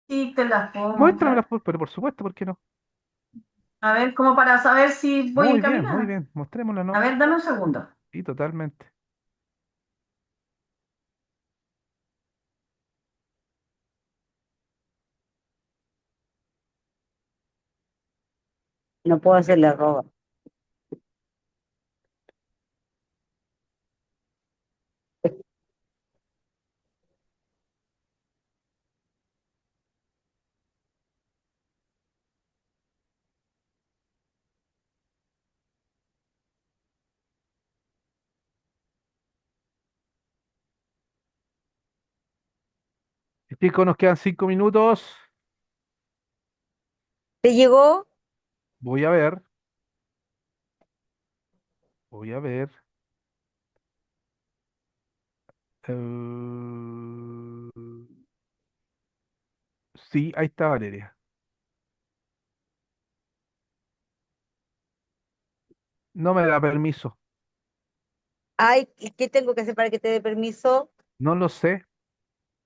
si te las puedo Muéstramelas, mostrar. pero por supuesto, ¿por qué no? A ver, como para saber si voy Muy bien, muy encaminada. bien. Mostrémoslas A nomás. ver, dame un segundo. Sí, totalmente. No puedo hacer la arroba. Chicos, nos quedan 5 minutos. ¿Te llegó? Voy a ver. Voy a ver. eh, Sí, ahí está Valeria. No me da permiso. Ay, ¿y qué tengo que hacer para que te dé permiso? No lo sé,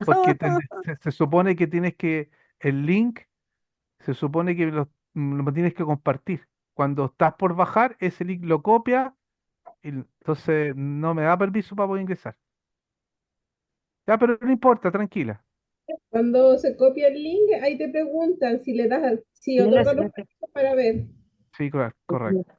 porque se supone que tienes que, el link, se supone que lo tienes que compartir. Cuando estás por bajar, ese link lo copia y entonces no me da permiso para poder ingresar. Ya, pero no importa, tranquila. Cuando se copia el link, ahí te preguntan si le das, si otorgas los permisos para ver. Sí, claro, correcto.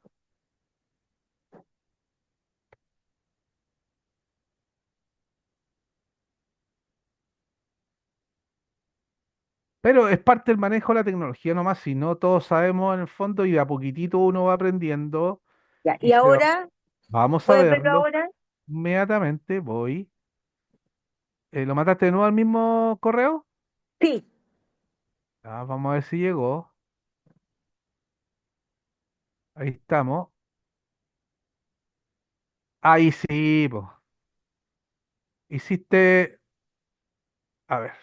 Pero es parte del manejo de la tecnología nomás, si no todos sabemos en el fondo y de a poquitito uno va aprendiendo Ya, y y se va. ahora, Vamos a ¿puedes verlo verlo. ahora? Inmediatamente voy. ¿Lo mataste de nuevo al mismo correo? Sí, Ah, vamos a ver si llegó. Ahí estamos. Ahí sí, pues. Hiciste. A ver.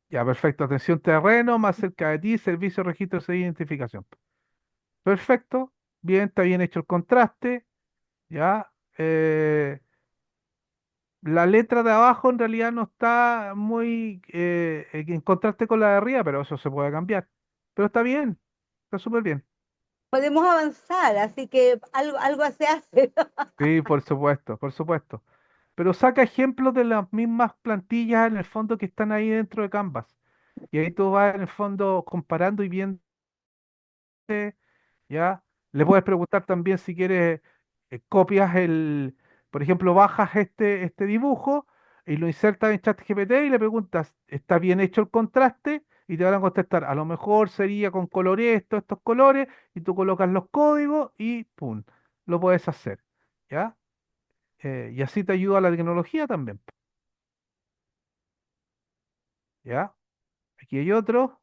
Ya, perfecto. Atención terreno, más cerca de ti, servicio, registro de identificación. Perfecto. Bien, está bien hecho el contraste. Ya. La letra de abajo en realidad no está muy en contraste con la de arriba, pero eso se puede cambiar. Pero está bien. Está súper bien. podemos avanzar, así que algo se hace. Sí, por supuesto, por supuesto. Pero saca ejemplos de las mismas plantillas en el fondo que están ahí dentro de Canvas. Y ahí tú vas en el fondo comparando y viendo, ¿ya? Le puedes preguntar también si quieres, copias por ejemplo, bajas este dibujo y lo insertas en ChatGPT y le preguntas, ¿está bien hecho el contraste? Y te van a contestar, a lo mejor sería con color esto, estos colores, y tú colocas los códigos y ¡pum! Lo puedes hacer, ¿ya? Y así te ayuda la tecnología también, ¿ya? Aquí hay otro,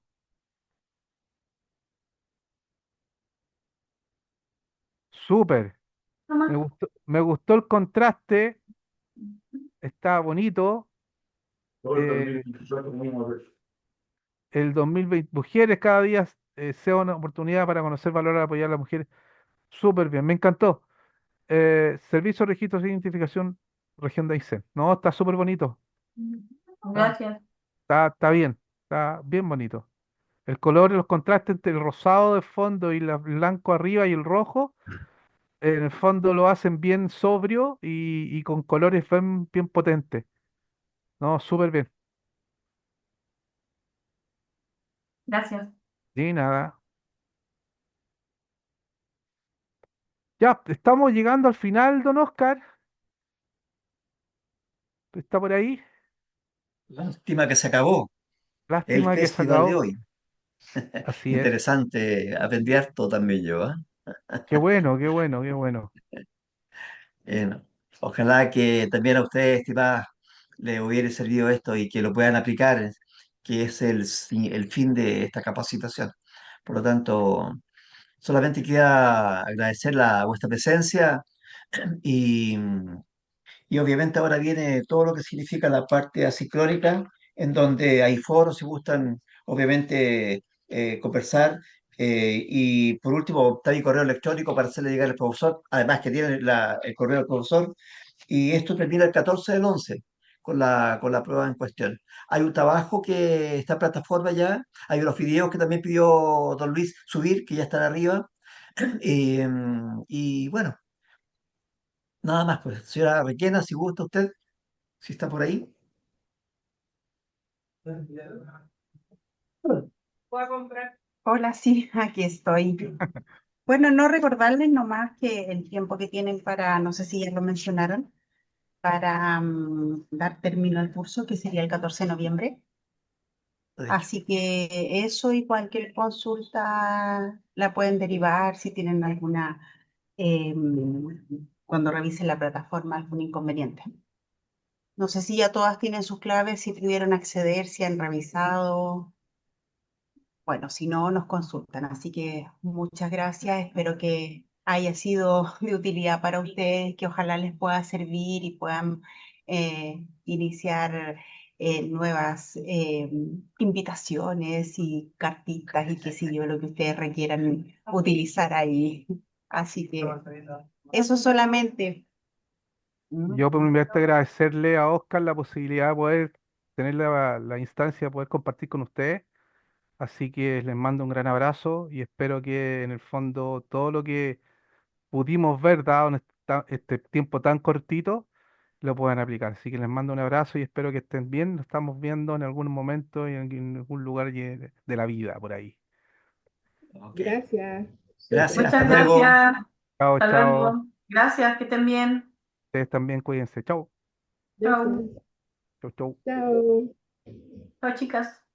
súper. Me gustó el contraste, está bonito. eh, el 2020, mujeres cada día sea una oportunidad para conocer, valorar, apoyar a las mujeres. Súper bien, me encantó. Servicio, registro de identificación, región de Aysén. No, está súper bonito. Está, Gracias. está bien, está bien bonito. El color, los contrastes entre el rosado de fondo y el blanco arriba y el rojo, en el fondo lo hacen bien sobrio y con colores bien potentes. No, súper bien. Gracias. Y nada. Ya, estamos llegando al final, don Oscar. ¿Está por ahí? Lástima que se acabó el Lástima que se festival de acabó. hoy. Así es. Interesante, aprendí harto también yo, ¿ah? Qué bueno, qué bueno, qué bueno. No. Ojalá que también a ustedes, estimadas, les hubiera servido esto y que lo puedan aplicar, que es el fin de esta capacitación. Por lo tanto, solamente queda agradecer vuestra presencia y, y obviamente ahora viene todo lo que significa la parte asincrónica, en donde hay foros si gustan, obviamente, conversar. Y por último, está mi correo electrónico para hacerle llegar al profesor, además que tiene el correo del profesor. Y esto termina el 14 del 11 con la prueba en cuestión. Hay un trabajo que está en plataforma ya, hay unos videos que también pidió don Luis subir, que ya están arriba. Y bueno, nada más, pues, señora Requena, si gusta usted, si está por ahí. Hola, sí, aquí estoy. Bueno, no recordarles nomás que el tiempo que tienen para, no sé si ya lo mencionaron, para dar término al curso, que sería el 14 de noviembre. De hecho, Así que eso y cualquier consulta la pueden derivar si tienen alguna, cuando revisen la plataforma, algún inconveniente. No sé si ya todas tienen sus claves, si pudieron acceder, si han revisado. Bueno, si no, nos consultan. Así que muchas gracias. Espero que haya sido de utilidad para ustedes, que ojalá les pueda servir y puedan iniciar nuevas invitaciones y cartitas y qué sé yo, lo que ustedes requieran utilizar ahí. Así que eso solamente. Yo por mi parte agradecerle a Oscar la posibilidad de poder tener la instancia de poder compartir con ustedes. Así que les mando un gran abrazo y espero que en el fondo todo lo que pudimos ver, dado en este tiempo tan cortito, lo puedan aplicar. Así que les mando un abrazo y espero que estén bien. Nos estamos viendo en algún momento y en algún lugar de la vida por ahí. Ok. Gracias. Gracias, Súper. hasta Muchas luego. gracias. Chao, Hasta chao. luego. Gracias, que estén bien. Ustedes también cuídense. Chao, Chau. Gracias. chau, chau. Chao. Chao, chicas.